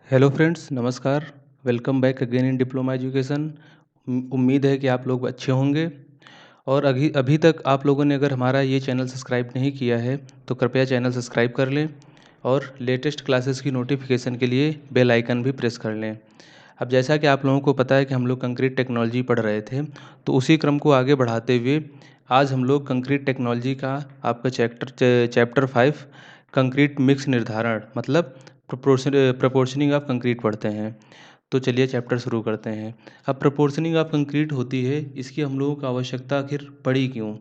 Hello friends, नमस्कार। Welcome back again in diploma education. उम्मीद है कि आप लोग अच्छे होंगे। और अभी अभी तक आप लोगों ने अगर हमारा ये चैनल सब्सक्राइब नहीं किया है तो कृपया चैनल सब्सक्राइब कर लें और लेटेस्ट क्लासेस की नोटिफिकेशन के लिए बेल आइकन भी प्रेस कर लें। अब जैसा कि आप लोगों को पता है कि हम लोग कंक्रीट टेक्नोलॉजी पढ़ रहे थे, तो उसी क्रम को आगे बढ़ाते हुए आज हम लोग कंक्रीट टेक्नोलॉजी का आपका चैप्टर 5 कंक्रीट मिक्स निर्धारण मतलब प्रपोर्शनिंग ऑफ कंक्रीट पढ़ते हैं। तो चलिए चैप्टर शुरू करते हैं। अब प्रपोर्शनिंग ऑफ कंक्रीट होती है, इसकी हम लोगों को आवश्यकता आखिर पड़ी क्यों?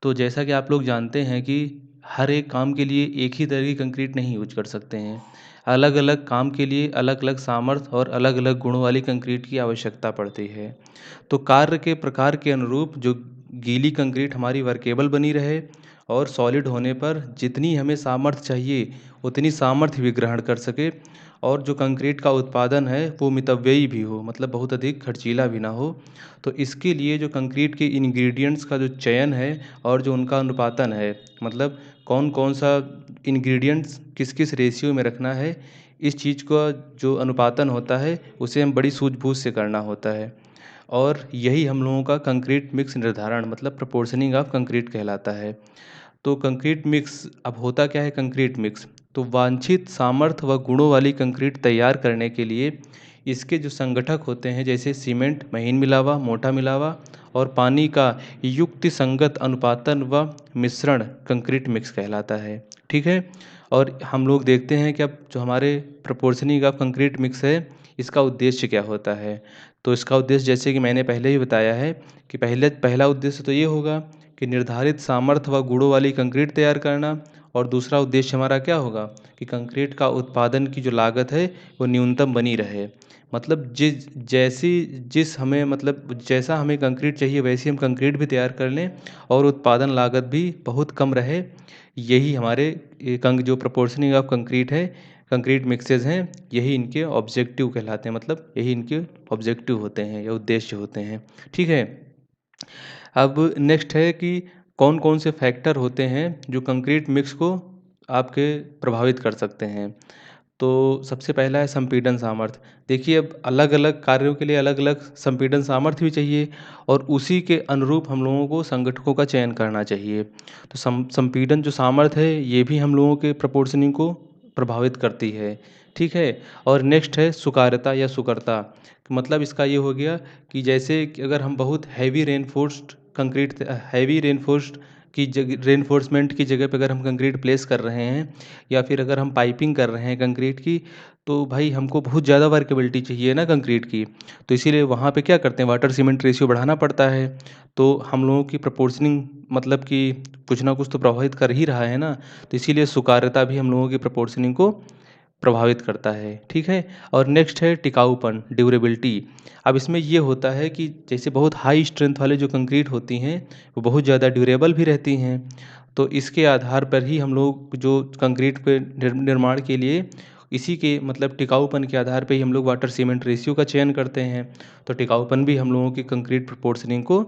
तो जैसा कि आप लोग जानते हैं कि हर एक काम के लिए एक ही तरह की कंक्रीट नहीं यूज कर सकते हैं। अलग अलग काम के लिए अलग अलग सामर्थ्य और अलग अलग गुणों वाली कंक्रीट की आवश्यकता पड़ती है। तो कार्य के प्रकार के अनुरूप जो गीली कंक्रीट हमारी वर्केबल बनी रहे और सॉलिड होने पर जितनी हमें सामर्थ्य चाहिए उतनी सामर्थ्य भी ग्रहण कर सके, और जो कंक्रीट का उत्पादन है वो मितव्ययी भी हो, मतलब बहुत अधिक खर्चीला भी ना हो। तो इसके लिए जो कंक्रीट के इंग्रेडिएंट्स का जो चयन है और जो उनका अनुपातन है, मतलब कौन कौन सा इंग्रेडिएंट्स किस किस रेशियो में रखना है, इस चीज़ का जो अनुपातन होता है उसे हम बड़ी सूझबूझ से करना होता है। और यही हम लोगों का कंक्रीट मिक्स निर्धारण मतलब प्रपोर्शनिंग ऑफ कंक्रीट कहलाता है। तो कंक्रीट मिक्स अब होता क्या है? कंक्रीट मिक्स तो वांछित सामर्थ्य व गुणों वाली कंक्रीट तैयार करने के लिए इसके जो संगठक होते हैं, जैसे सीमेंट महीन मिलावा, मोटा मिलावा और पानी का युक्ति संगत अनुपातन व मिश्रण कंक्रीट मिक्स कहलाता है। ठीक है। और हम लोग देखते हैं कि अब जो हमारे प्रपोर्शनिंग ऑफ कंक्रीट मिक्स है, इसका उद्देश्य क्या होता है? तो इसका उद्देश्य जैसे कि मैंने पहले ही बताया है कि पहला उद्देश्य तो ये होगा कि निर्धारित सामर्थ्य व गुणों वाली कंक्रीट तैयार करना, और दूसरा उद्देश्य हमारा क्या होगा कि कंक्रीट का उत्पादन की जो लागत है वो न्यूनतम बनी रहे। मतलब जिस हमें मतलब जैसा हमें कंक्रीट चाहिए वैसी हम कंक्रीट भी तैयार कर लें और उत्पादन लागत भी बहुत कम रहे। यही हमारे जो प्रपोर्शनिंग ऑफ कंक्रीट है, कंक्रीट मिक्सेस हैं, यही इनके ऑब्जेक्टिव कहलाते हैं, मतलब यही इनके ऑब्जेक्टिव होते हैं या उद्देश्य होते हैं। ठीक है। अब नेक्स्ट है कि कौन कौन से फैक्टर होते हैं जो कंक्रीट मिक्स को आपके प्रभावित कर सकते हैं। तो सबसे पहला है संपीड़न सामर्थ्य। देखिए, अब अलग अलग कार्यों के लिए अलग अलग संपीड़न सामर्थ्य भी चाहिए, और उसी के अनुरूप हम लोगों को संगठकों का चयन करना चाहिए। तो संपीड़न जो सामर्थ्य है ये भी हम लोगों के प्रपोर्शनिंग को प्रभावित करती है। ठीक है। और नेक्स्ट है सुकार्यता या सुकरता। मतलब इसका ये हो गया कि जैसे कि अगर हम बहुत हैवी रेनफोर्स्ड की जगह रेनफोर्समेंट की जगह पे अगर हम कंक्रीट प्लेस कर रहे हैं, या फिर अगर हम पाइपिंग कर रहे हैं कंक्रीट की, तो भाई हमको बहुत ज़्यादा वर्केबिलिटी चाहिए ना कंक्रीट की। तो इसीलिए वहाँ पे क्या करते हैं, वाटर सीमेंट रेशियो बढ़ाना पड़ता है। तो हम लोगों की प्रपोर्शनिंग मतलब कि कुछ ना कुछ तो प्रभावित कर ही रहा है ना। तो इसीलिए सुकार्यता भी हम लोगों की प्रपोर्शनिंग को प्रभावित करता है। ठीक है। और नेक्स्ट है टिकाऊपन, ड्यूरेबिलिटी। अब इसमें ये होता है कि जैसे बहुत हाई स्ट्रेंथ वाले जो कंक्रीट होती हैं वो बहुत ज़्यादा ड्यूरेबल भी रहती हैं। तो इसके आधार पर ही हम लोग जो कंक्रीट पे निर्माण के लिए इसी के मतलब टिकाऊपन के आधार पे ही हम लोग वाटर सीमेंट रेशियो का चयन करते हैं। तो टिकाऊपन भी हम लोगों की कंक्रीट प्रपोर्शनिंग को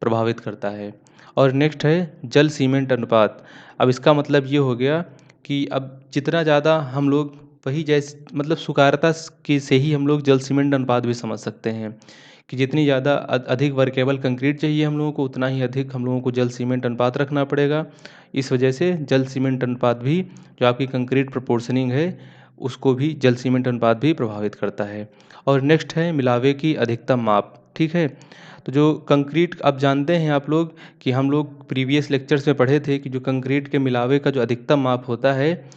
प्रभावित करता है। और नेक्स्ट है जल सीमेंट अनुपात। अब इसका मतलब ये हो गया कि अब जितना ज़्यादा हम लोग वही जैसे मतलब सुकारता की से ही हम लोग जल सीमेंट अनुपात भी समझ सकते हैं कि जितनी ज़्यादा अधिक वर्केबल कंक्रीट चाहिए हम लोगों को, उतना ही अधिक हम लोगों को जल सीमेंट अनुपात रखना पड़ेगा। इस वजह से जल सीमेंट अनुपात भी जो आपकी कंक्रीट प्रपोर्शनिंग है उसको भी जल सीमेंट अनुपात भी प्रभावित करता है। और नेक्स्ट है मिलावे की अधिकतम माप। ठीक है। तो जो कंक्रीट आप जानते हैं आप लोग कि हम लोग प्रीवियस लेक्चर्स में पढ़े थे कि जो कंक्रीट के मिलावे का जो अधिकतम माप होता है,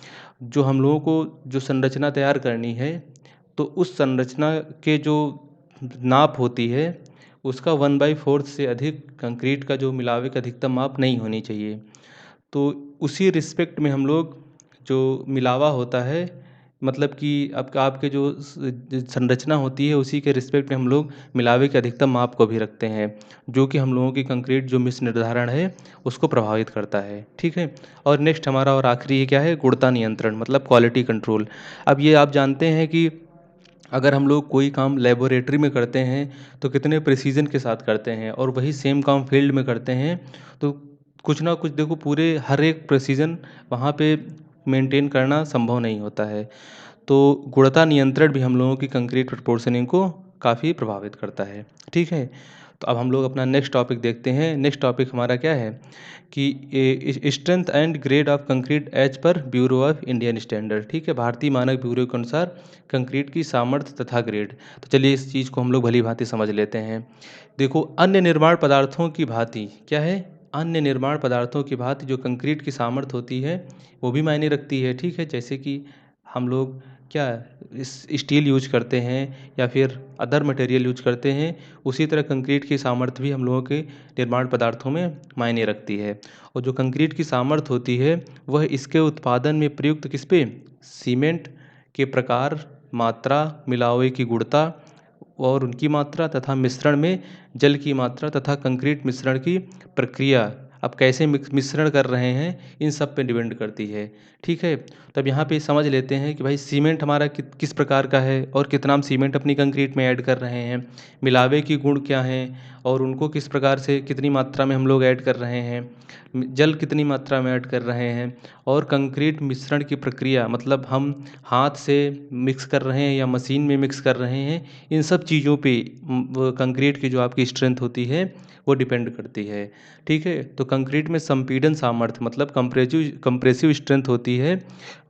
जो हम लोगों को जो संरचना तैयार करनी है, तो उस संरचना के जो नाप होती है उसका 1/4 से अधिक कंक्रीट का जो मिलावे का अधिकतम माप नहीं होनी चाहिए। तो उसी रिस्पेक्ट में हम लोग जो मिलावा होता है, मतलब कि आपका आपके जो संरचना होती है उसी के रिस्पेक्ट में हम लोग मिलावे के अधिकतम माप को भी रखते हैं, जो कि हम लोगों की कंक्रीट जो मिस निर्धारण है उसको प्रभावित करता है। ठीक है। और नेक्स्ट हमारा और आखिरी ये क्या है, गुणवत्ता नियंत्रण मतलब क्वालिटी कंट्रोल। अब ये आप जानते हैं कि अगर हम लोग कोई काम लेबोरेटरी में करते हैं तो कितने प्रिसीजन के साथ करते हैं, और वही सेम काम फील्ड में करते हैं तो कुछ ना कुछ देखो पूरे हर एक प्रिसीजन वहाँ पे मेंटेन करना संभव नहीं होता है। तो गुणवत्ता नियंत्रण भी हम लोगों की कंक्रीट प्रपोर्शनिंग को काफ़ी प्रभावित करता है। ठीक है, तो अब हम लोग अपना नेक्स्ट टॉपिक देखते हैं। नेक्स्ट टॉपिक हमारा क्या है कि strength and grade of concrete as पर ब्यूरो ऑफ इंडियन स्टैंडर्ड। ठीक है, भारतीय मानक ब्यूरो के अनुसार कंक्रीट की सामर्थ्य तथा ग्रेड। तो चलिए इस चीज़ को हम लोग भली भांति समझ लेते हैं। देखो, अन्य निर्माण पदार्थों की भांति क्या है, अन्य निर्माण पदार्थों की भांति जो कंक्रीट की सामर्थ्य होती है वो भी मायने रखती है। ठीक है, जैसे कि हम लोग क्या इस स्टील यूज करते हैं या फिर अदर मटेरियल यूज करते हैं, उसी तरह कंक्रीट की सामर्थ्य भी हम लोगों के निर्माण पदार्थों में मायने रखती है। और जो कंक्रीट की सामर्थ्य होती है वह इसके उत्पादन में प्रयुक्त किस पे, सीमेंट के प्रकार, मात्रा, मिलावे की गुणता और उनकी मात्रा तथा मिश्रण में जल की मात्रा तथा कंक्रीट मिश्रण की प्रक्रिया, अब कैसे मिश्रण कर रहे हैं, इन सब पे डिपेंड करती है। ठीक है, तब यहाँ पे समझ लेते हैं कि भाई सीमेंट हमारा किस प्रकार का है और कितना हम सीमेंट अपनी कंक्रीट में ऐड कर रहे हैं, मिलावे की गुण क्या हैं और उनको किस प्रकार से कितनी मात्रा में हम लोग ऐड कर रहे हैं, जल कितनी मात्रा में ऐड कर रहे हैं, और कंक्रीट मिश्रण की प्रक्रिया मतलब हम हाथ से मिक्स कर रहे हैं या मशीन में मिक्स कर रहे हैं, इन सब चीज़ों पे कंक्रीट की जो आपकी स्ट्रेंथ होती है वो डिपेंड करती है। ठीक है, तो कंक्रीट में संपीड़न सामर्थ्य मतलब कंप्रेसिव स्ट्रेंथ होती है,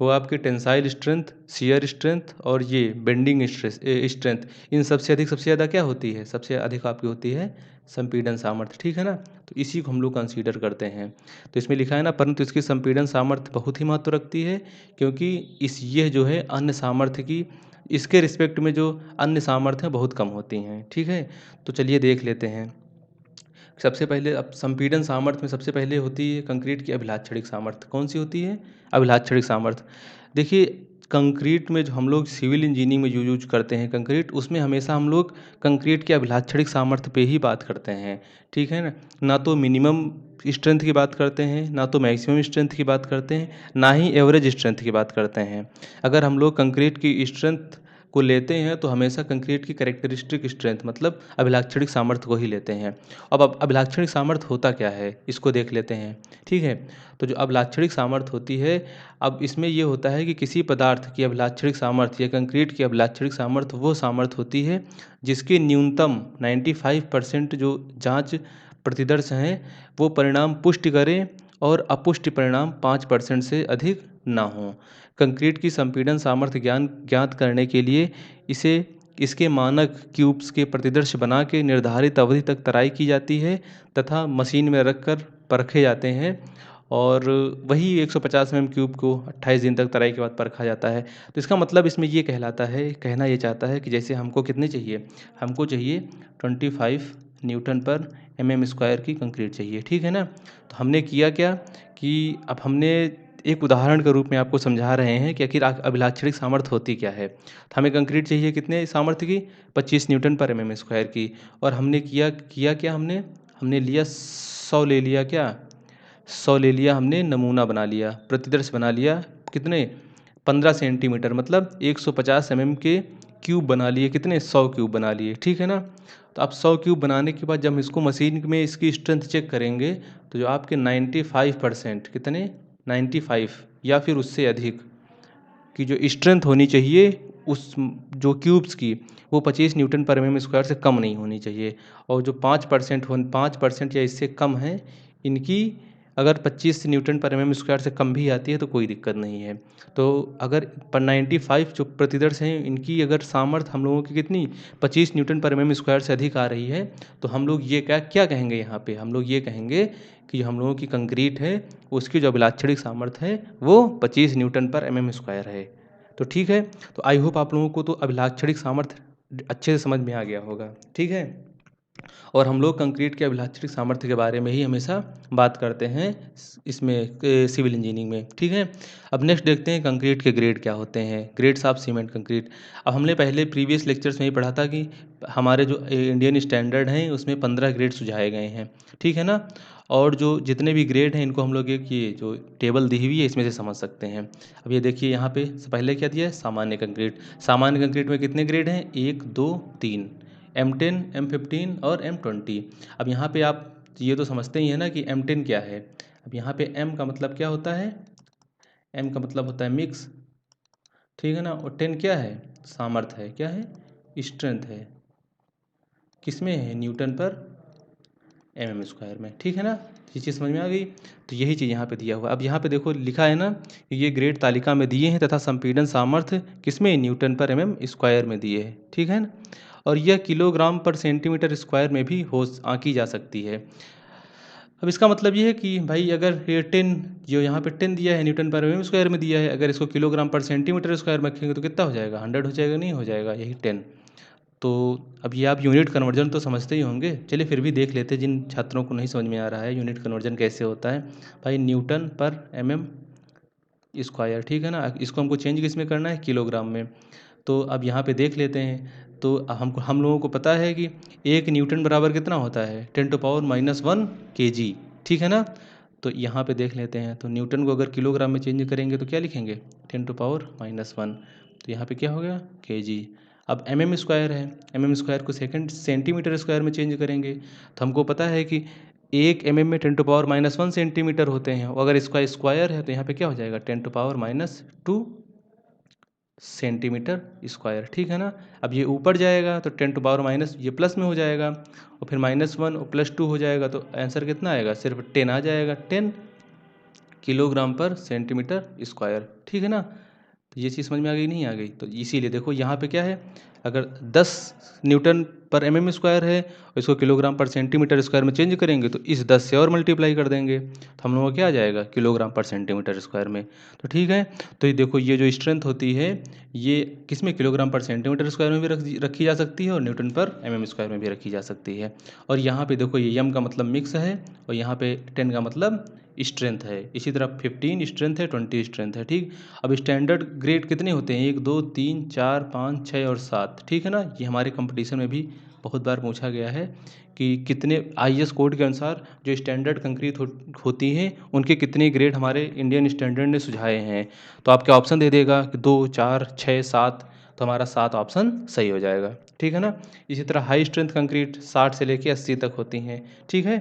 वो आपकी टेंसाइल स्ट्रेंथ, शियर स्ट्रेंथ और ये बेंडिंग स्ट्रेंथ, इन सबसे ज़्यादा क्या होती है, सबसे अधिक आपकी होती है संपीड़न सामर्थ्य। ठीक है ना, तो इसी को हम लोग कंसीडर करते हैं। तो इसमें लिखा है ना, परंतु इसकी संपीड़न सामर्थ्य बहुत ही महत्व रखती है, क्योंकि यह जो है अन्य सामर्थ्य की, इसके रिस्पेक्ट में जो अन्य सामर्थ्य हैं बहुत कम होती हैं। ठीक है, तो चलिए देख लेते हैं। सबसे पहले अब संपीड़न सामर्थ्य में सबसे पहले होती है कंक्रीट की अभिलाक्षणिक सामर्थ्य। कौन सी होती है, अभिलाक्षणिक सामर्थ्य। देखिए, कंक्रीट में जो हम लोग सिविल इंजीनियरिंग में जो यूज करते हैं कंक्रीट, उसमें हमेशा हम लोग कंक्रीट के अभिलाक्षणिक सामर्थ्य पे ही बात करते हैं। ठीक है ना, ना तो मिनिमम स्ट्रेंथ की बात करते हैं, ना तो मैक्सिमम स्ट्रेंथ की बात करते हैं, ना ही एवरेज स्ट्रेंथ की बात करते हैं। अगर हम लोग कंक्रीट की स्ट्रेंथ को लेते हैं तो हमेशा कंक्रीट की कैरेक्टरिस्टिक स्ट्रेंथ मतलब अभिलाक्षणिक सामर्थ्य को ही लेते हैं। अब अभिलाक्षणिक सामर्थ्य होता क्या है इसको देख लेते हैं। ठीक है, तो जो अभिलाक्षणिक सामर्थ्य होती है, अब इसमें ये होता है कि किसी पदार्थ की अभिलाक्षणिक सामर्थ्य या कंक्रीट की अभिलाक्षणिक सामर्थ्य वो सामर्थ्य होती है जिसकी न्यूनतम 95% जो जांच प्रतिदर्श हैं वो परिणाम पुष्टि करें और अपुष्टि परिणाम 5% से अधिक ना हो। कंक्रीट की संपीड़न सामर्थ्य ज्ञात करने के लिए इसे इसके मानक क्यूब्स के प्रतिदर्श बना के निर्धारित अवधि तक तराई की जाती है तथा मशीन में रखकर परखे जाते हैं, और वही 150 क्यूब को 28 दिन तक तराई के बाद परखा जाता है। तो इसका मतलब इसमें ये कहना ये चाहता है कि जैसे हमको कितने चाहिए, हमको चाहिए 25 न्यूटन पर mm² की कंक्रीट चाहिए। ठीक है ना, तो हमने किया क्या कि अब हमने एक उदाहरण के रूप में आपको समझा रहे हैं कि आखिर अभिलाक्षणिक सामर्थ्य होती क्या है। तो हमें कंक्रीट चाहिए कितने सामर्थ्य की, 25 न्यूटन पर mm² की, और हमने किया किया क्या, हमने लिया 100 ले लिया क्या, 100 ले लिया, हमने नमूना बना लिया, प्रतिदर्श बना लिया, कितने, 15 सेंटीमीटर मतलब 150 के क्यूब बना लिए, कितने, 100 क्यूब बना लिए। ठीक है ना, तो अब 100 क्यूब बनाने के बाद जब हम इसको मशीन में इसकी स्ट्रेंथ चेक करेंगे तो जो आपके 95% कितने, 95 या फिर उससे अधिक की जो स्ट्रेंथ होनी चाहिए उस जो क्यूब्स की, वो 25 न्यूटन पर mm² से कम नहीं होनी चाहिए। और जो 5% या इससे कम है, इनकी अगर 25 न्यूटन पर mm² से कम भी आती है तो कोई दिक्कत नहीं है। तो अगर पर 95 जो प्रतिदर्श हैं इनकी अगर सामर्थ्य हम लोगों की कितनी 25 न्यूटन पर mm² से अधिक आ रही है, तो हम लोग ये क्या क्या कहेंगे, यहाँ पे हम लोग ये कहेंगे कि हम लोगों की कंक्रीट है उसकी जो अभिलाक्षणिक सामर्थ्य है वो 25 न्यूटन पर mm² है। तो ठीक है, तो आई होप आप लोगों को तो अभिलाक्षणिक सामर्थ्य अच्छे से समझ में आ गया होगा। ठीक है, और हम लोग कंक्रीट के अभिलाक्षणिक सामर्थ्य के बारे में ही हमेशा बात करते हैं इसमें सिविल इंजीनियरिंग में। ठीक है, अब नेक्स्ट देखते हैं कंक्रीट के ग्रेड क्या होते हैं, ग्रेड्स ऑफ सीमेंट कंक्रीट। अब हमने पहले प्रीवियस लेक्चर्स में ही पढ़ा था कि हमारे जो इंडियन स्टैंडर्ड हैं उसमें 15 ग्रेड सुझाए गए हैं। ठीक है ना, और जो जितने भी ग्रेड हैं इनको हम लोग एक ये जो टेबल दी हुई है इसमें से समझ सकते हैं। अब ये देखिए यहाँ पे पहले क्या दिया है, सामान्य कंक्रीट। सामान्य कंक्रीट में कितने ग्रेड हैं, 1 2 3, M10 M15 और M20। अब यहाँ पे आप ये तो समझते ही हैं ना कि M10 क्या है। अब यहाँ पे M का मतलब क्या होता है, M का मतलब होता है मिक्स, ठीक है ना। और 10 क्या है? सामर्थ्य है। क्या है? स्ट्रेंथ है। किसमें है? न्यूटन पर एम स्क्वायर में। ठीक है ना। ये चीज़ समझ में आ गई। तो यही चीज़ यहाँ पे दिया हुआ है। अब यहाँ पे देखो लिखा है ना कि ये ग्रेड तालिका में दिए हैं तथा संपीड़न सामर्थ्य किसमें? न्यूटन पर एम स्क्वायर में दिए हैं। ठीक है ना। और यह किलोग्राम पर सेंटीमीटर स्क्वायर में भी हो आंकी जा सकती है। अब इसका मतलब ये है कि भाई अगर ये 10 जो यहाँ पे 10 दिया है न्यूटन पर एम स्क्वायर में दिया है, अगर इसको किलोग्राम पर सेंटीमीटर स्क्वायर में रखेंगे तो कितना हो जाएगा? 100 हो जाएगा, नहीं हो जाएगा? यही 10। तो अब ये आप यूनिट कन्वर्जन तो समझते ही होंगे। चलिए फिर भी देख लेते हैं जिन छात्रों को नहीं समझ में आ रहा है यूनिट कन्वर्जन कैसे होता है। भाई न्यूटन पर एम स्क्वायर, ठीक है ना। इसको हमको चेंज किस में करना है? किलोग्राम में। तो अब यहाँ पे देख लेते हैं। तो हम लोगों को पता है कि 1 न्यूटन बराबर कितना होता है? 10⁻⁻1 kg। ठीक है ना। तो यहाँ पे देख लेते हैं। तो न्यूटन को अगर किलोग्राम में चेंज करेंगे तो क्या लिखेंगे? 10⁻⁻1। तो यहाँ पे क्या हो गया? kg। अब एम स्क्वायर है, एम स्क्वायर को सेकंड सेंटीमीटर स्क्वायर में चेंज करेंगे तो हमको पता है कि 1 mm में 10⁻⁻1 सेंटीमीटर होते हैं। और अगर इसका स्क्वायर है तो यहाँ पे क्या हो जाएगा? 10⁻⁻2 सेंटीमीटर स्क्वायर। ठीक है ना। अब ये ऊपर जाएगा तो 10⁻⁻, ये प्लस में हो जाएगा और फिर -1 और +2 हो जाएगा तो आंसर कितना आएगा? सिर्फ 10 आ जाएगा। 10 किलोग्राम पर सेंटीमीटर स्क्वायर। ठीक है ना। तो ये चीज़ समझ में आ गई, नहीं आ गई? तो इसीलिए देखो यहाँ पे क्या है, अगर 10 न्यूटन पर एम स्क्वायर है और इसको किलोग्राम पर सेंटीमीटर स्क्वायर में चेंज करेंगे तो इस 10 से और मल्टीप्लाई कर देंगे तो हम लोगों को क्या आ जाएगा? किलोग्राम पर सेंटीमीटर स्क्वायर में। तो ठीक है। तो ये देखो ये जो स्ट्रेंथ होती है ये किस में? किलोग्राम पर सेंटीमीटर स्क्वायर में भी रखी जा सकती है और न्यूटन पर एम स्क्वायर में भी रखी जा सकती है। और यहाँ पे देखो ये एम का मतलब मिक्स है और यहाँ पे 10 का मतलब स्ट्रेंथ है। इसी तरह 15 स्ट्रेंथ है, 20 स्ट्रेंथ है। ठीक। अब स्टैंडर्ड ग्रेड कितने होते हैं? 1 2 3 4 5 6 और 7। ठीक है ना। ये हमारे कंपटीशन में भी बहुत बार पूछा गया है कि कितने IS कोड के अनुसार जो स्टैंडर्ड कंक्रीट होती हैं उनके कितने ग्रेड हमारे इंडियन स्टैंडर्ड ने सुझाए हैं। तो आपके ऑप्शन दे देगा कि 2 4 6 7। तो हमारा 7 ऑप्शन सही हो जाएगा। ठीक है ना। इसी तरह हाई स्ट्रेंथ कंक्रीट 60 से लेकर 80 तक होती हैं। ठीक है।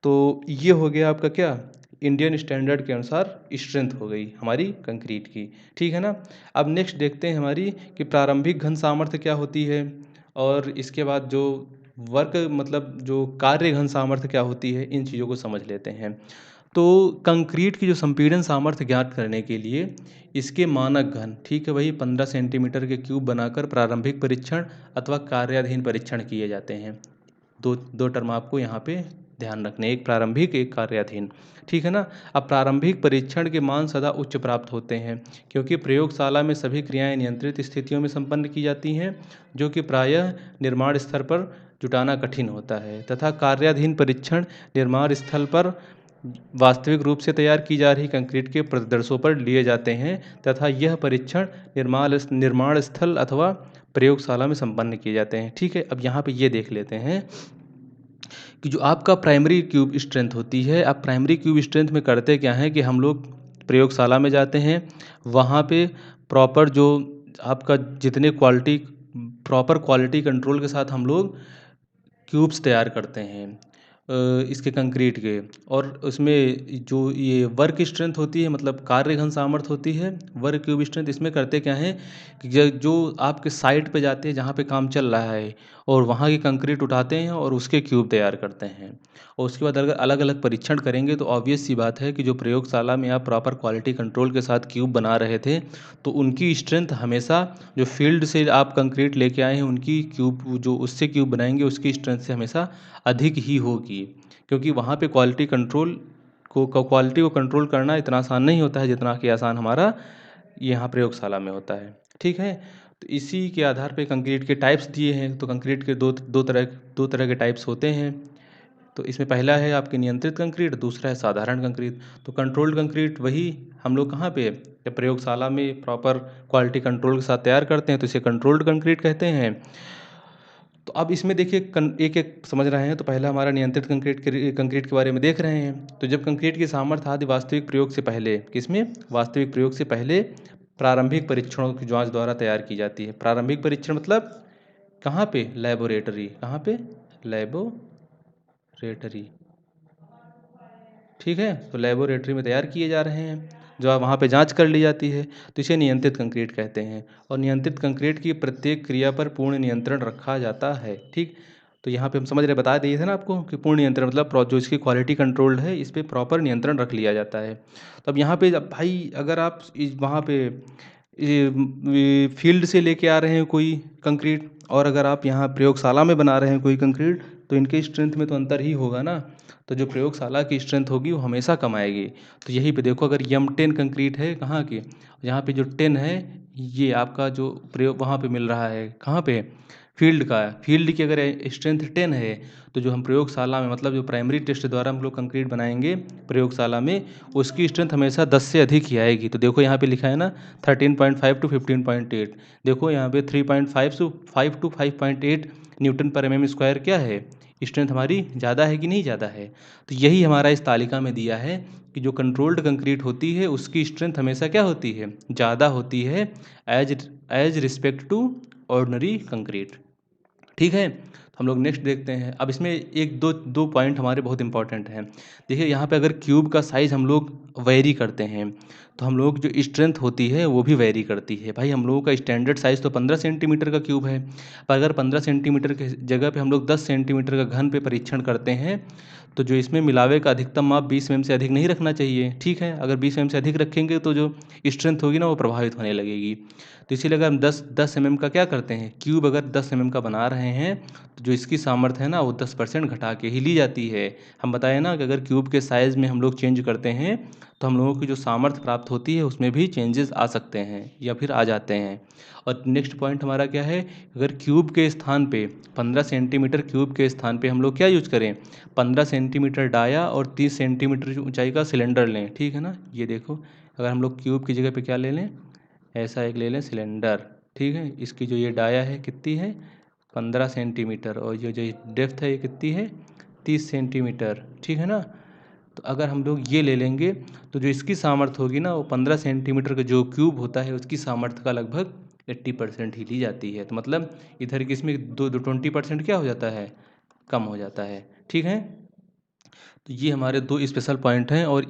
तो ये हो गया आपका क्या? इंडियन स्टैंडर्ड के अनुसार स्ट्रेंथ हो गई हमारी कंक्रीट की। ठीक है ना। अब नेक्स्ट देखते हैं हमारी कि प्रारंभिक घन सामर्थ्य क्या होती है और इसके बाद जो वर्क मतलब जो कार्य घन सामर्थ्य क्या होती है, इन चीज़ों को समझ लेते हैं। तो कंक्रीट की जो संपीड़न सामर्थ्य ज्ञात करने के लिए इसके मानक घन, ठीक है, वही 15 सेंटीमीटर के क्यूब बनाकर प्रारंभिक परीक्षण अथवा कार्याधीन परीक्षण किए जाते हैं। दो दो टर्म आपको यहाँ पे ध्यान रखने, एक प्रारंभिक एक कार्याधीन। ठीक है ना। अब प्रारंभिक परीक्षण के मान सदा उच्च प्राप्त होते हैं क्योंकि प्रयोगशाला में सभी क्रियाएं नियंत्रित स्थितियों में संपन्न की जाती हैं जो कि प्रायः निर्माण स्तर पर जुटाना कठिन होता है, तथा कार्याधीन परीक्षण निर्माण स्थल पर वास्तविक रूप से तैयार की जा रही कंक्रीट के प्रदर्शों पर लिए जाते हैं तथा यह परीक्षण निर्माण स्थल अथवा प्रयोगशाला में संपन्न किए जाते हैं। ठीक है। अब यहाँ पे ये देख लेते हैं कि जो आपका प्राइमरी क्यूब स्ट्रेंथ होती है, आप प्राइमरी क्यूब स्ट्रेंथ में करते क्या हैं कि हम लोग प्रयोगशाला में जाते हैं, वहाँ पे प्रॉपर जो आपका जितने क्वालिटी प्रॉपर क्वालिटी कंट्रोल के साथ हम लोग क्यूब्स तैयार करते हैं इसके कंक्रीट के। और उसमें जो ये वर्क स्ट्रेंथ होती है मतलब कार्य घन सामर्थ्य होती है, वर्क क्यूब स्ट्रेंथ, इसमें करते क्या हैं कि जो आपके साइट पे जाते हैं जहाँ पे काम चल रहा है और वहाँ की कंक्रीट उठाते हैं और उसके क्यूब तैयार करते हैं। और उसके बाद अगर अलग अलग परीक्षण करेंगे तो ऑब्वियस सी बात है कि जो प्रयोगशाला में आप प्रॉपर क्वालिटी कंट्रोल के साथ क्यूब बना रहे थे तो उनकी स्ट्रेंथ हमेशा जो फील्ड से आप कंक्रीट लेके आए हैं उनकी क्यूब जो उससे क्यूब बनाएंगे उसकी स्ट्रेंथ से हमेशा अधिक ही होगी, क्योंकि वहाँ पे क्वालिटी कंट्रोल क्वालिटी को कंट्रोल करना इतना आसान नहीं होता है जितना कि आसान हमारा यहाँ प्रयोगशाला में होता है। ठीक है। तो इसी के आधार पे कंक्रीट के टाइप्स दिए हैं। तो कंक्रीट के दो तरह के टाइप्स होते हैं। तो इसमें पहला है आपके नियंत्रित कंक्रीट, दूसरा है साधारण कंक्रीट। तो कंट्रोल्ड कंक्रीट वही हम लोग कहाँ पे जब प्रयोगशाला में प्रॉपर क्वालिटी कंट्रोल के साथ तैयार करते हैं तो इसे कंट्रोल्ड कंक्रीट कहते हैं। तो अब इसमें देखिए एक एक समझ रहे हैं। तो पहला हमारा नियंत्रित कंक्रीट के बारे में देख रहे हैं। तो जब कंक्रीट की सामर्थ्य आदि वास्तविक प्रयोग से पहले किसमें? वास्तविक प्रयोग से पहले प्रारंभिक परीक्षणों की जांच द्वारा तैयार की जाती है। प्रारंभिक परीक्षण मतलब कहाँ पे? लैबोरेटरी। कहाँ पे? लैबोरेटरी। ठीक है। तो लैबोरेटरी में तैयार किए जा रहे हैं। जो वहाँ पे जांच कर ली जाती है, तो इसे नियंत्रित कंक्रीट कहते हैं। और नियंत्रित कंक्रीट की प्रत्येक क्रिया पर पूर्ण नियंत्रण रखा जाता है। ठीक, तो यहाँ पे हम समझ रहे, बता दिए थे ना आपको कि पूर्ण नियंत्रण मतलब जो इसकी क्वालिटी कंट्रोल्ड है, इस पे प्रॉपर नियंत्रण रख लिया जाता है। तो अब यहाँ पे जब भाई अगर आप वहाँ पे फील्ड से लेके आ रहे हैं कोई कंक्रीट, और अगर आप यहाँ प्रयोगशाला में बना रहे हैं कोई कंक्रीट, तो इनके स्ट्रेंथ में तो अंतर ही होगा ना। तो जो प्रयोगशाला की स्ट्रेंथ होगी वो हमेशा कम आएगी। तो यहीं पे देखो, अगर M10 कंक्रीट है कहाँ की, यहाँ पे जो 10 है, ये आपका जो प्रयोग वहाँ पे मिल रहा है, कहाँ पे, फील्ड का। फील्ड की अगर स्ट्रेंथ 10 है, तो जो हम प्रयोगशाला में मतलब जो प्राइमरी टेस्ट द्वारा हम लोग कंक्रीट बनाएंगे प्रयोगशाला में, उसकी स्ट्रेंथ हमेशा 10 से अधिक ही आएगी। तो देखो यहाँ पे लिखा है ना 13.5 टू 15.8। देखो यहाँ पे 3.5 टू 5.8 न्यूटन पर mm स्क्वायर क्या है, स्ट्रेंथ हमारी ज़्यादा है कि नहीं ज़्यादा है। तो यही हमारा इस तालिका में दिया है कि जो कंट्रोल्ड कंक्रीट होती है उसकी स्ट्रेंथ हमेशा क्या होती है, ज़्यादा होती है as respect to ordinary concrete. ठीक है, तो हम लोग नेक्स्ट देखते हैं। अब इसमें एक दो दो पॉइंट हमारे बहुत इंपॉर्टेंट हैं। देखिए यहाँ पे अगर क्यूब का साइज़ हम लोग वेरी करते हैं, तो हम लोग जो स्ट्रेंथ होती है वो भी वेरी करती है। भाई हम लोगों का स्टैंडर्ड साइज़ तो 15 सेंटीमीटर का क्यूब है, पर अगर 15 सेंटीमीटर के जगह पे हम लोग 10 सेंटीमीटर का घन पे परीक्षण करते हैं, तो जो इसमें मिलावे का अधिकतम माप 20 mm से अधिक नहीं रखना चाहिए। ठीक है, अगर 20 mm से अधिक रखेंगे तो जो स्ट्रेंथ होगी ना वो प्रभावित होने लगेगी। तो इसीलिए अगर हम 10 mm का क्या करते हैं, क्यूब अगर 10 mm का बना रहे हैं, तो जो इसकी सामर्थ्य है ना वो 10% घटा के ही ली जाती है। हम बताए ना कि अगर क्यूब के साइज़ में हम लोग चेंज करते हैं, तो हम लोगों की जो सामर्थ्य प्राप्त होती है उसमें भी चेंजेस आ सकते हैं या फिर आ जाते हैं। और नेक्स्ट पॉइंट हमारा क्या है, अगर क्यूब के स्थान पे 15 सेंटीमीटर क्यूब के स्थान पे हम लोग क्या यूज करें, 15 सेंटीमीटर डाया और 30 सेंटीमीटर ऊंचाई का सिलेंडर लें। ठीक है ना, ये देखो, अगर हम लोग क्यूब की जगह पे क्या ले लें, ऐसा एक ले लें सिलेंडर। ठीक है, इसकी जो ये डाया है कितनी है, 15 सेंटीमीटर, और ये जो डेप्थ है ये कितनी है, 30 सेंटीमीटर। ठीक है ना, तो अगर हम लोग ये ले लेंगे, तो जो इसकी सामर्थ्य होगी ना वो 15 सेंटीमीटर का जो क्यूब होता है उसकी सामर्थ्य का लगभग 80% ही ली जाती है। तो मतलब इधर की इसमें दो 20% क्या हो जाता है, कम हो जाता है। ठीक है, तो ये हमारे दो स्पेशल पॉइंट हैं और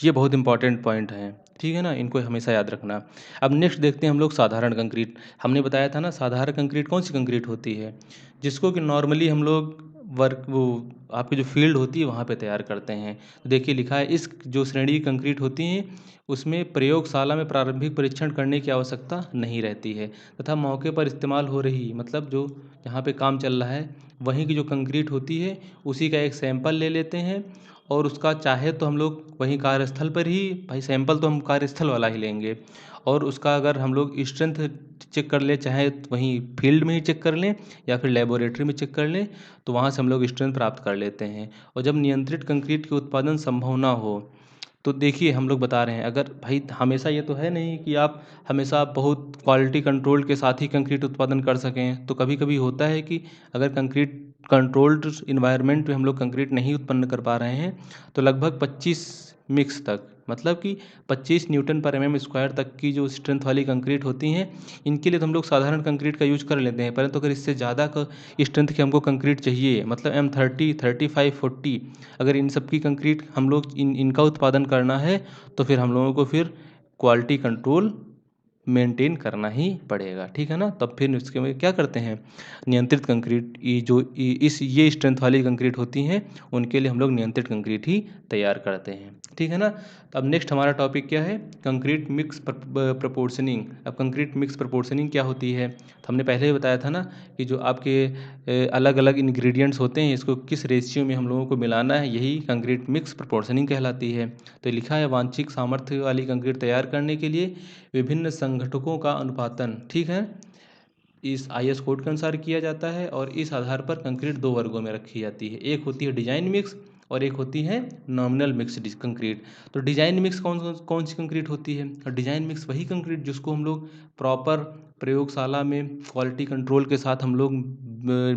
ये बहुत इंपॉर्टेंट पॉइंट हैं। ठीक है ना, इनको हमेशा याद रखना। अब नेक्स्ट देखते हैं हम लोग साधारण कंक्रीट। हमने बताया था ना साधारण कंक्रीट कौन सी कंक्रीट होती है, जिसको कि नॉर्मली हम लोग वर्क वो आपकी जो फील्ड होती है वहाँ पे तैयार करते हैं। तो देखिए लिखा है, इस जो श्रेणी की कंक्रीट होती हैं उसमें प्रयोगशाला में प्रारंभिक परीक्षण करने की आवश्यकता नहीं रहती है, तथा मौके पर इस्तेमाल हो रही मतलब जो जहाँ पे काम चल रहा है वहीं की जो कंक्रीट होती है उसी का एक सैंपल ले लेते हैं, और उसका चाहे तो हम लोग वहीं कार्यस्थल पर ही, भाई सैंपल तो हम कार्यस्थल वाला ही लेंगे, और उसका अगर हम लोग स्ट्रेंथ चेक कर ले, चाहे वहीं फील्ड में ही चेक कर लें या फिर लेबोरेटरी में चेक कर लें, तो वहाँ से हम लोग स्ट्रेंथ प्राप्त कर लेते हैं। और जब नियंत्रित कंक्रीट के उत्पादन संभव ना हो, तो देखिए हम लोग बता रहे हैं, अगर भाई हमेशा ये तो है नहीं कि आप हमेशा बहुत क्वालिटी कंट्रोल के साथ ही कंक्रीट उत्पादन कर सकें। तो कभी कभी होता है कि अगर कंक्रीट कंट्रोल्ड इन्वायरमेंट में हम लोग कंक्रीट नहीं उत्पन्न कर पा रहे हैं, तो लगभग 25 मिक्स तक, मतलब कि 25 न्यूटन पर mm स्क्वायर तक की जो स्ट्रेंथ वाली कंक्रीट होती हैं, इनके लिए तो हम लोग साधारण कंक्रीट का यूज कर लेते हैं। परंतु अगर इससे ज़्यादा का स्ट्रेंथ की हमको कंक्रीट चाहिए, मतलब M30, 35, 40, अगर इन सब की कंक्रीट हम लोग इनका उत्पादन करना है, तो फिर हम लोगों को फिर क्वालिटी कंट्रोल मेंटेन करना ही पड़ेगा। ठीक है ना, तब फिर इसके में क्या करते हैं, नियंत्रित कंक्रीट, ये जो इस ये स्ट्रेंथ वाली कंक्रीट होती हैं उनके लिए हम लोग नियंत्रित कंक्रीट ही तैयार करते हैं। ठीक है ना, तो अब नेक्स्ट हमारा टॉपिक क्या है, कंक्रीट मिक्स प्रपोर्शनिंग। अब कंक्रीट मिक्स प्रपोर्शनिंग क्या होती है, तो हमने पहले ही बताया था ना कि जो आपके अलग अलग इंग्रेडिएंट्स होते हैं इसको किस रेशियो में हम लोगों को मिलाना है, यही कंक्रीट मिक्स प्रपोर्शनिंग कहलाती है। तो लिखा है, वांछित सामर्थ्य वाली कंक्रीट तैयार करने के लिए विभिन्न संघटकों का अनुपातन, ठीक है, इस IS कोड के अनुसार किया जाता है, और इस आधार पर कंक्रीट दो वर्गों में रखी जाती है। एक होती है डिजाइन मिक्स और एक होती है नॉमिनल मिक्स कंक्रीट। तो डिजाइन मिक्स कौन कौन सी कंक्रीट होती है, और डिजाइन मिक्स वही कंक्रीट जिसको हम लोग प्रॉपर प्रयोगशाला में क्वालिटी कंट्रोल के साथ हम लोग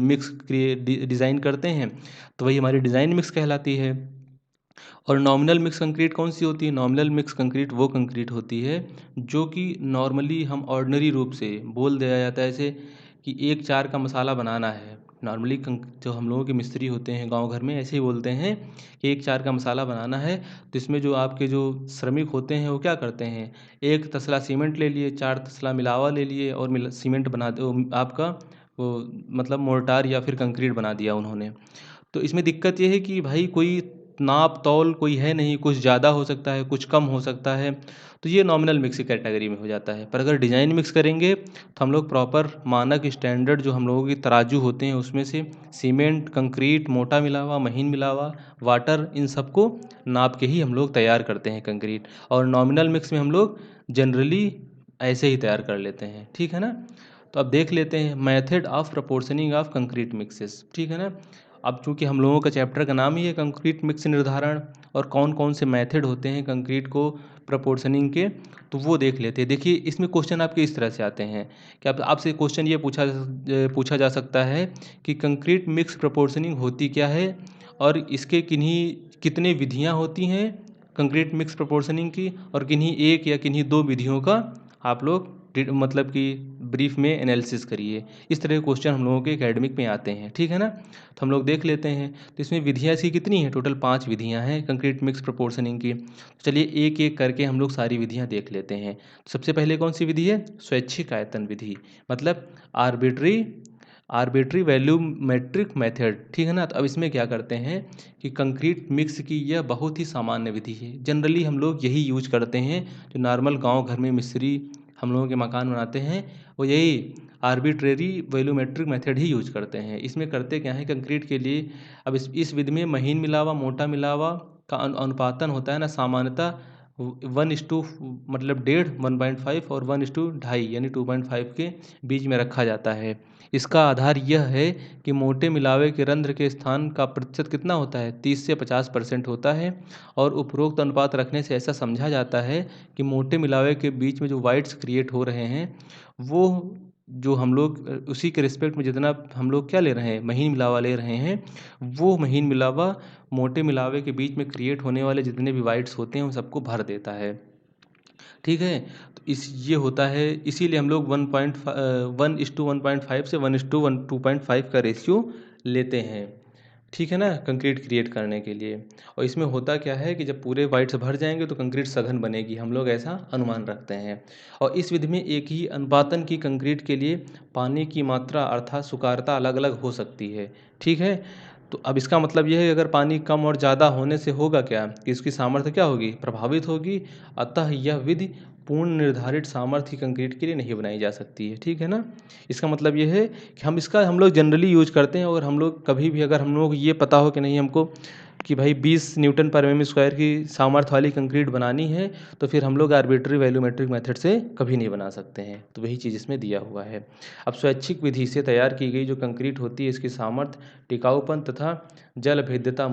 मिक्स डिज़ाइन करते हैं, तो वही हमारी डिज़ाइन मिक्स कहलाती है। और नॉमिनल मिक्स कंक्रीट कौन सी होती है, नॉमिनल मिक्स कंक्रीट वो कंक्रीट होती है जो कि नॉर्मली हम ऑर्डिनरी रूप से बोल दिया जाता है, जैसे कि 1:4 का मसाला बनाना है, नॉर्मली जो हम लोगों के मिस्त्री होते हैं गांव घर में ऐसे ही बोलते हैं कि 1 4 का मसाला बनाना है, तो इसमें जो आपके जो श्रमिक होते हैं वो क्या करते हैं, 1 तसला सीमेंट ले लिए, 4 तसला मिलावा ले लिए और सीमेंट बना आपका वो मतलब मोर्टार या फिर कंक्रीट बना दिया उन्होंने। तो इसमें दिक्कत ये है कि भाई कोई नाप तौल कोई है नहीं, कुछ ज़्यादा हो सकता है, कुछ कम हो सकता है, तो ये नॉमिनल मिक्स की कैटेगरी में हो जाता है। पर अगर डिज़ाइन मिक्स करेंगे तो हम लोग प्रॉपर मानक स्टैंडर्ड जो हम लोगों की तराजू होते हैं उसमें से सीमेंट, कंक्रीट, मोटा मिला हुआ, महीन मिला हुआ, वाटर, इन सबको नाप के ही हम लोग तैयार करते हैं कंक्रीट। और नॉमिनल मिक्स में हम लोग जनरली ऐसे ही तैयार कर लेते हैं, ठीक है ना। तो अब देख लेते हैं method of proportioning of concrete mixes, ठीक है ना। अब चूंकि हम लोगों का चैप्टर का नाम ही है कंक्रीट मिक्स निर्धारण और कौन कौन से मेथड होते हैं कंक्रीट को प्रपोर्शनिंग के, तो वो देख लेते हैं। देखिए इसमें क्वेश्चन आपके इस तरह से आते हैं कि आप आपसे क्वेश्चन ये पूछा जा सकता है कि कंक्रीट मिक्स प्रपोर्शनिंग होती क्या है और इसके कितने विधियाँ होती हैं कंक्रीट मिक्स प्रपोर्शनिंग की, और किन्हीं एक या किन्हीं दो विधियों का आप लोग मतलब कि ब्रीफ में एनालिसिस करिए। इस तरह के क्वेश्चन हम लोगों के एकेडमिक में आते हैं, ठीक है ना। तो हम लोग देख लेते हैं। तो इसमें विधियाँ ऐसी कितनी हैं, टोटल 5 विधियाँ हैं कंक्रीट मिक्स प्रपोर्शनिंग की। तो चलिए एक एक करके हम लोग सारी विधियाँ देख लेते हैं। तो सबसे पहले कौन सी विधि है, स्वैच्छिक आयतन विधि, मतलब आर्बिट्री आर्बिट्री वैल्यूमेट्रिक मेथड, ठीक है ना। तो अब इसमें क्या करते हैं कि कंक्रीट मिक्स की यह बहुत ही सामान्य विधि है, जनरली हम लोग यही यूज करते हैं। जो नॉर्मल गांव घर में मिस्त्री हम लोगों के मकान बनाते हैं वो यही आर्बिट्रेरी वैल्यूमेट्रिक मेथड ही यूज करते हैं। इसमें करते क्या है कंक्रीट के लिए, अब इस विधि में महीन मिलावा मोटा मिलावा का अनुपातन होता है ना, सामान्यतः 1:, मतलब 1.5 1.5 और 1:2.5 यानी 2.5 के बीच में रखा जाता है। इसका आधार यह है कि मोटे मिलावे के रंध्र के स्थान का प्रतिशत कितना होता है, 30 से 50% होता है। और उपरोक्त अनुपात रखने से ऐसा समझा जाता है कि मोटे मिलावे के बीच में जो वाइड्स क्रिएट हो रहे हैं वो जो हम लोग उसी के रिस्पेक्ट में जितना हम लोग क्या ले रहे हैं, महीन मिलावा ले रहे हैं, वो महीन मिलावा मोटे मिलावे के बीच में क्रिएट होने वाले जितने भी वाइड्स होते हैं उन सबको भर देता है, ठीक है। तो ये होता है, इसीलिए हम लोग 1:1.5 से 1:2.5 का रेशियो लेते हैं, ठीक है ना, कंक्रीट क्रिएट करने के लिए। और इसमें होता क्या है कि जब पूरे वाइट्स भर जाएंगे तो कंक्रीट सघन बनेगी, हम लोग ऐसा अनुमान रखते हैं। और इस विधि में एक ही अनुपातन की कंक्रीट के लिए पानी की मात्रा अर्थात सुकारता अलग अलग हो सकती है, ठीक है। तो अब इसका मतलब यह है कि अगर पानी कम और ज़्यादा होने से होगा क्या कि इसकी सामर्थ्य क्या होगी, प्रभावित होगी। अतः यह विधि पूर्ण निर्धारित सामर्थ्य की कंक्रीट के लिए नहीं बनाई जा सकती है, ठीक है ना। इसका मतलब ये है कि हम लोग जनरली यूज करते हैं, और हम लोग कभी भी अगर हम लोग ये पता हो कि नहीं हमको कि भाई 20 न्यूटन पर mm स्क्वायर की सामर्थ्य वाली कंक्रीट बनानी है, तो फिर हम लोग आर्बिट्री वैल्यूमेट्रिक मेथड से कभी नहीं बना सकते हैं। तो वही चीज़ इसमें दिया हुआ है। अब स्वैच्छिक विधि से तैयार की गई जो कंक्रीट होती है इसकी सामर्थ्य, टिकाऊपन तथा जल भेद्यता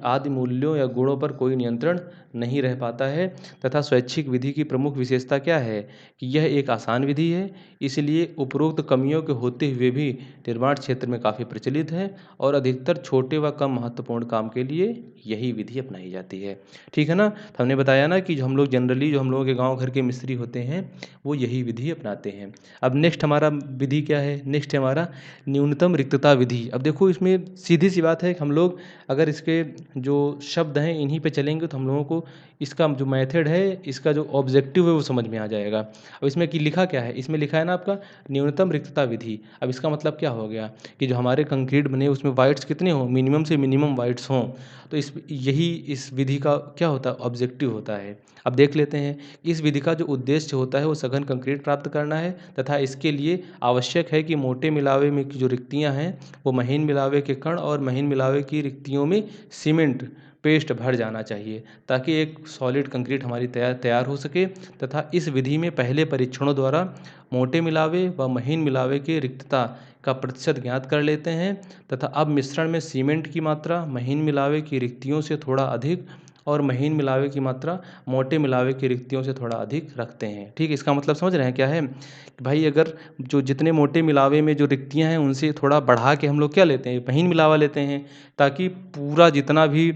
आदि मूल्यों या गुणों पर कोई नियंत्रण नहीं रह पाता है। तथा स्वैच्छिक विधि की प्रमुख विशेषता क्या है कि यह एक आसान विधि है, इसलिए उपरोक्त कमियों के होते हुए भी निर्माण क्षेत्र में काफ़ी प्रचलित है और अधिकतर छोटे व कम महत्वपूर्ण काम के लिए यही विधि अपनाई जाती है, ठीक है ना। तो हमने बताया ना कि जो हम लोग जनरली जो हम लोगों के गांव घर के मिस्त्री होते हैं वो यही विधि अपनाते हैं। अब नेक्स्ट हमारा विधि क्या है, नेक्स्ट है हमारा न्यूनतम रिक्तता विधि। अब देखो इसमें सीधी सी बात है कि हम लोग अगर इसके जो शब्द हैं इन्हीं पे चलेंगे तो हम लोगों को इसका जो मेथड है, इसका जो ऑब्जेक्टिव है वो समझ में आ जाएगा। अब इसमें कि लिखा क्या है, इसमें लिखा है ना आपका न्यूनतम रिक्तता विधि। अब इसका मतलब क्या हो गया कि जो हमारे कंक्रीट बने उसमें वाइड्स कितने हों, मिनिमम से मिनिमम वाइड्स हों। तो इस विधि का क्या होता है, ऑब्जेक्टिव होता है। अब देख लेते हैं, इस विधि का जो उद्देश्य होता है वो सघन कंक्रीट प्राप्त करना है तथा इसके लिए आवश्यक है कि मोटे मिलावे में की जो रिक्तियां हैं वो महीन मिलावे के कण और महीन मिलावे की रिक्तियों में सीमेंट पेस्ट भर जाना चाहिए, ताकि एक सॉलिड कंक्रीट हमारी तैयार हो सके। तथा इस विधि में पहले परीक्षणों द्वारा मोटे मिलावे व महीन मिलावे की रिक्तता का प्रतिशत ज्ञात कर लेते हैं तथा अब मिश्रण में सीमेंट की मात्रा महीन मिलावे की रिक्तियों से थोड़ा अधिक और महीन मिलावे की मात्रा मोटे मिलावे की रिक्तियों से थोड़ा अधिक रखते हैं, ठीक है। इसका मतलब समझ रहे हैं क्या है कि भाई अगर जो जितने मोटे मिलावे में जो रिक्तियां हैं उनसे थोड़ा बढ़ा के हम लोग क्या लेते हैं, महीन मिलावा लेते हैं, ताकि पूरा जितना भी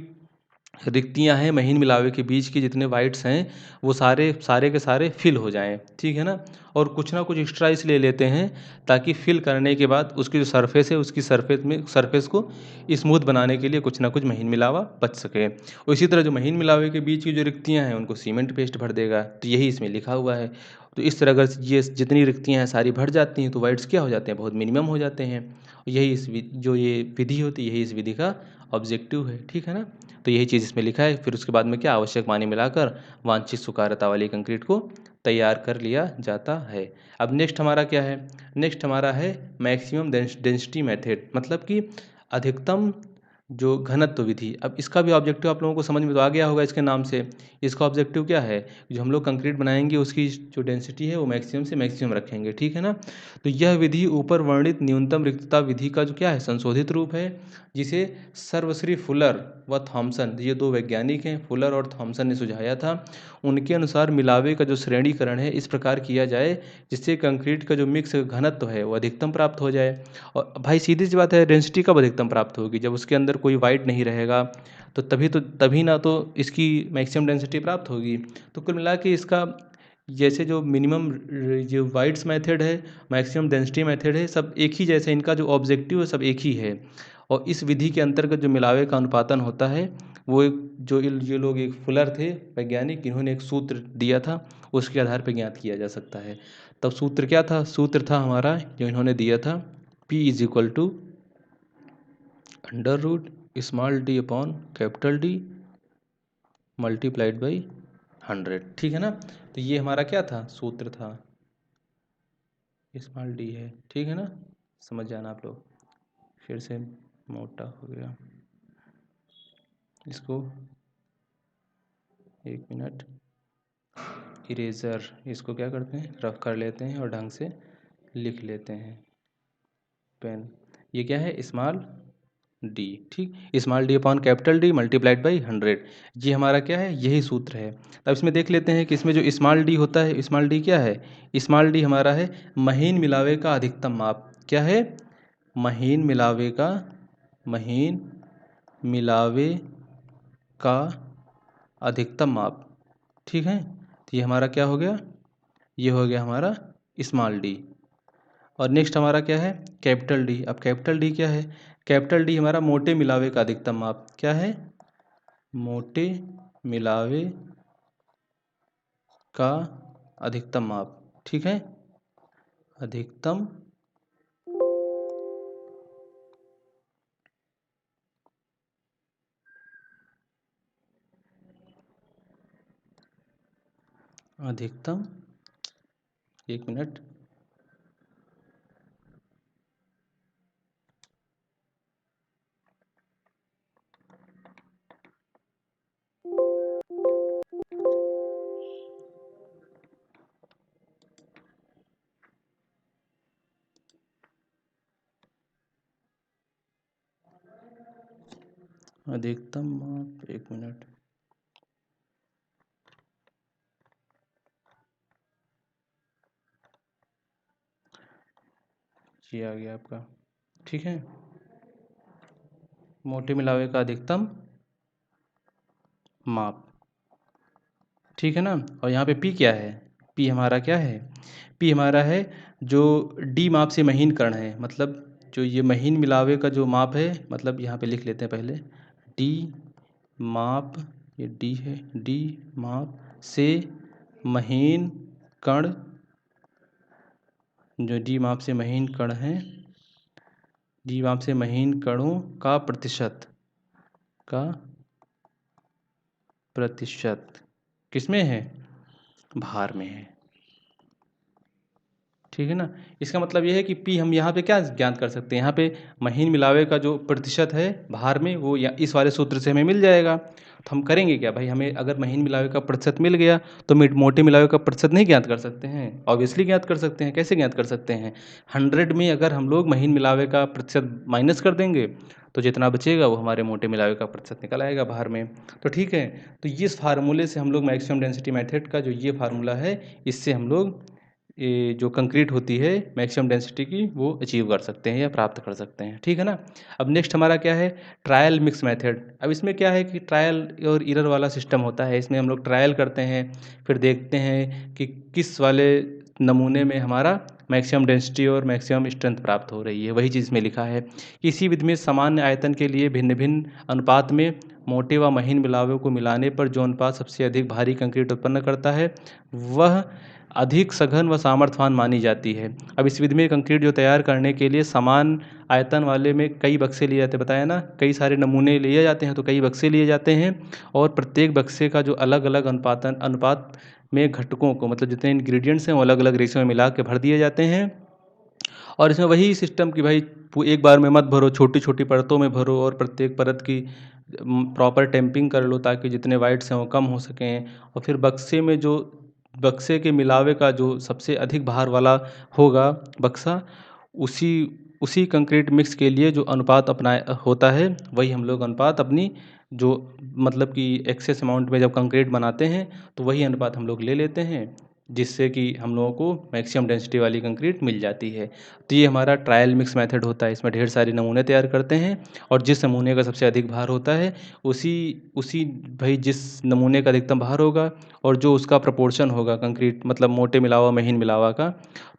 रिक्तियां हैं महीन मिलावे के बीच की, जितने वाइट्स हैं वो सारे सारे के सारे फिल हो जाएं, ठीक है ना। और कुछ ना कुछ एक्स्ट्रा इसलिए लेते हैं ताकि फिल करने के बाद उसकी जो सरफेस है उसकी सरफेस को स्मूथ बनाने के लिए कुछ ना कुछ महीन मिलावा बच सके। और इसी तरह जो महीन मिलावे के बीच की जो रिक्तियां हैं उनको सीमेंट पेस्ट भर देगा, तो यही इसमें लिखा हुआ है। तो इस तरह अगर ये जितनी रिक्तियां हैं सारी भर जाती हैं तो वाइट्स क्या हो जाते हैं, बहुत मिनिमम हो जाते हैं। यही जो ये विधि होती है, यही इस विधि का ऑब्जेक्टिव है, ठीक है ना। तो यही चीज़ इसमें लिखा है। फिर उसके बाद में क्या, आवश्यक पानी मिलाकर वांछित सुखारता वाली कंक्रीट को तैयार कर लिया जाता है। अब नेक्स्ट हमारा क्या है, नेक्स्ट हमारा है मैक्सिमम डेंसिटी मेथड, मतलब कि अधिकतम जो घनत्व विधि। अब इसका भी ऑब्जेक्टिव आप लोगों को समझ में तो आ गया होगा इसके नाम से। इसका ऑब्जेक्टिव क्या है, जो हम लोग कंक्रीट बनाएंगे उसकी जो डेंसिटी है वो मैक्सिमम से मैक्सिमम रखेंगे, ठीक है ना। तो यह विधि ऊपर वर्णित न्यूनतम रिक्तता विधि का जो क्या है, संशोधित रूप है, जिसे सर्वश्री फुलर व थॉमसन, ये दो वैज्ञानिक हैं, फुलर और थॉमसन ने सुझाया था। उनके अनुसार मिलावे का जो श्रेणीकरण है इस प्रकार किया जाए जिससे कंक्रीट का जो मिक्स घनत्व है वो अधिकतम प्राप्त हो जाए। और भाई सीधी सी बात है, डेंसिटी कब अधिकतम प्राप्त होगी, जब उसके अंदर कोई वाइट नहीं रहेगा, तो तभी ना तो इसकी मैक्सिमम डेंसिटी प्राप्त होगी। तो कुल मिला के इसका जैसे जो मिनिमम जो वाइट्स मेथड है, मैक्सिमम डेंसिटी मेथड है, सब एक ही जैसे, इनका जो ऑब्जेक्टिव है सब एक ही है। और इस विधि के अंतर्गत जो मिलावे का अनुपातन होता है वो एक जो ये लोग एक फुलर थे वैज्ञानिक, इन्होंने एक सूत्र दिया था, उसके आधार पर ज्ञात किया जा सकता है। तब सूत्र क्या था, सूत्र था हमारा जो इन्होंने दिया था, P is equal to under root small D upon capital D multiplied by 100, ठीक है ना। तो ये हमारा क्या था, सूत्र था, स्मॉल डी है, ठीक है ना, समझ जाना आप लोग। फिर से मोटा हो गया, इसको 1 मिनट, इरेज़र इसको क्या करते हैं, रफ कर लेते हैं और ढंग से लिख लेते हैं, पेन। ये क्या है, स्मॉल डी, ठीक, small D upon capital D multiplied by 100, ये हमारा क्या है, यही सूत्र है। अब इसमें देख लेते हैं कि इसमें जो स्मॉल डी होता है, स्मॉल डी क्या है, स्मॉल डी हमारा है महीन मिलावे का अधिकतम माप, क्या है, महीन मिलावे का, महीन मिलावे का अधिकतम माप, ठीक है। तो ये हमारा क्या हो गया, ये हो गया हमारा स्मॉल डी। और नेक्स्ट हमारा क्या है, कैपिटल डी। अब कैपिटल डी क्या है, कैपिटल डी हमारा मोटे मिलावे का अधिकतम माप, क्या है, मोटे मिलावे का अधिकतम माप, ठीक है, अधिकतम अधिकतम 1 मिनट, अधिकतम माप 1 मिनट, ये आ गया आपका, ठीक है, मोटे मिलावे का अधिकतम माप, ठीक है ना। और यहाँ पे पी क्या है, पी हमारा क्या है, पी हमारा है जो डी माप से महीन कण है, मतलब जो ये महीन मिलावे का जो माप है, मतलब यहाँ पे लिख लेते हैं पहले, डी माप, ये डी है, डी माप से महीन कण, जो डी माप से महीन कण है, डी माप से महीन कणों का प्रतिशत, का प्रतिशत किसमें है, भार में है, ठीक है ना। इसका मतलब ये है कि पी हम यहाँ पे क्या ज्ञात कर सकते हैं, यहाँ पे महीन मिलावे का जो प्रतिशत है भार में वो इस वाले सूत्र से हमें मिल जाएगा। तो हम करेंगे क्या भाई, हमें अगर महीन मिलावे का प्रतिशत मिल गया तो मोटे मिलावे का प्रतिशत नहीं ज्ञात कर सकते हैं, ऑब्वियसली ज्ञात कर सकते हैं। कैसे ज्ञात कर सकते हैं, 100 में अगर हम लोग महीन मिलावे का प्रतिशत माइनस कर देंगे तो जितना बचेगा वो हमारे मोटे मिलावे का प्रतिशत निकल आएगा बाहर में। तो ठीक है, तो इस फार्मूले से हम लोग मैक्सिमम डेंसिटी मेथड का जो ये फार्मूला है, इससे हम लोग ये जो कंक्रीट होती है मैक्सिमम डेंसिटी की, वो अचीव कर सकते हैं या प्राप्त कर सकते हैं, ठीक है ना। अब नेक्स्ट हमारा क्या है, ट्रायल मिक्स मेथड। अब इसमें क्या है कि ट्रायल और एरर वाला सिस्टम होता है। इसमें हम लोग ट्रायल करते हैं, फिर देखते हैं कि किस वाले नमूने में हमारा मैक्सिमम डेंसिटी और मैक्सिमम स्ट्रेंथ प्राप्त हो रही है। वही चीज़ में लिखा है कि इसी विधि में सामान्य आयतन के लिए भिन्न भिन्न अनुपात में मोटे व महीन मिलावों को मिलाने पर जो अनुपात सबसे अधिक भारी कंक्रीट उत्पन्न करता है, वह अधिक सघन व सामर्थ्यवान मानी जाती है। अब इस विधि में कंक्रीट जो तैयार करने के लिए समान आयतन वाले में कई बक्से लिए जाते हैं, बताया ना, कई सारे नमूने लिए जाते हैं, तो कई बक्से लिए जाते हैं और प्रत्येक बक्से का जो अलग अलग अनुपात में घटकों को, मतलब जितने इंग्रेडिएंट्स हैं वो अलग अलग रेशियो में मिला के भर दिए जाते हैं। और इसमें वही सिस्टम कि भाई एक बार में मत भरो, छोटी छोटी परतों में भरो और प्रत्येक परत की प्रॉपर टैंपिंग कर लो ताकि जितने वाइट्स हैं वो कम हो सकें। और फिर बक्से में जो बक्से के मिलावे का जो सबसे अधिक भार वाला होगा बक्सा, उसी उसी कंक्रीट मिक्स के लिए जो अनुपात अपनाया होता है, वही हम लोग अनुपात अपनी जो, मतलब कि एक्सेस अमाउंट में जब कंक्रीट बनाते हैं तो वही अनुपात हम लोग ले लेते हैं, जिससे कि हम लोगों को मैक्सिमम डेंसिटी वाली कंक्रीट मिल जाती है। तो ये हमारा ट्रायल मिक्स मेथड होता है। इसमें ढेर सारे नमूने तैयार करते हैं और जिस नमूने का सबसे अधिक भार होता है, उसी उसी भाई जिस नमूने का अधिकतम भार होगा और जो उसका प्रोपोर्शन होगा कंक्रीट, मतलब मोटे मिलावा महीन मिलावा का,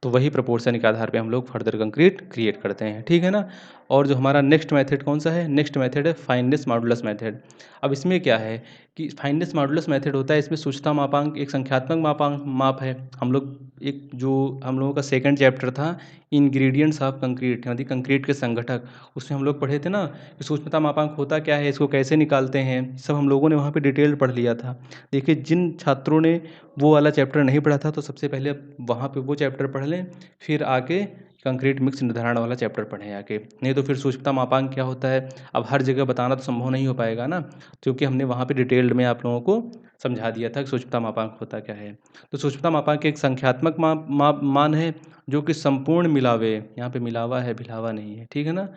तो वही प्रोपोर्शन के आधार पे हम लोग फर्दर कंक्रीट क्रिएट करते हैं, ठीक है ना। और जो हमारा नेक्स्ट मेथड कौन सा है, नेक्स्ट मेथड है फाइननेस मॉडुलस मेथड। अब इसमें क्या है कि फाइननेस मॉडुलस मेथड होता है, इसमें सूक्ष्मता मापांक एक संख्यात्मक माप है। हम लोग एक जो हम लोगों का सेकंड चैप्टर था इंग्रेडिएंट्स ऑफ कंक्रीट, यानी कंक्रीट के संगठक, उसमें हम लोग पढ़े थे ना कि सूक्ष्मता मापांक होता क्या है, इसको कैसे निकालते हैं, सब हम लोगों ने वहाँ पे डिटेल पढ़ लिया था। देखिए जिन छात्रों ने वो वाला चैप्टर नहीं पढ़ा था तो सबसे पहले वहाँ पे वो चैप्टर पढ़ लें, फिर आके कंक्रीट मिक्स निर्धारण वाला चैप्टर पढ़ें आके। नहीं तो फिर सूक्ष्मता मापांक क्या होता है, अब हर जगह बताना तो संभव नहीं हो पाएगा ना, क्योंकि हमने वहाँ पे डिटेल्ड में आप लोगों को समझा दिया था कि सूक्ष्मता मापांक होता क्या है। तो सूक्ष्मता मापांक एक संख्यात्मक मान है जो कि संपूर्ण मिलावे, यहाँ पे मिलावा है भिलावा नहीं है, ठीक है ना,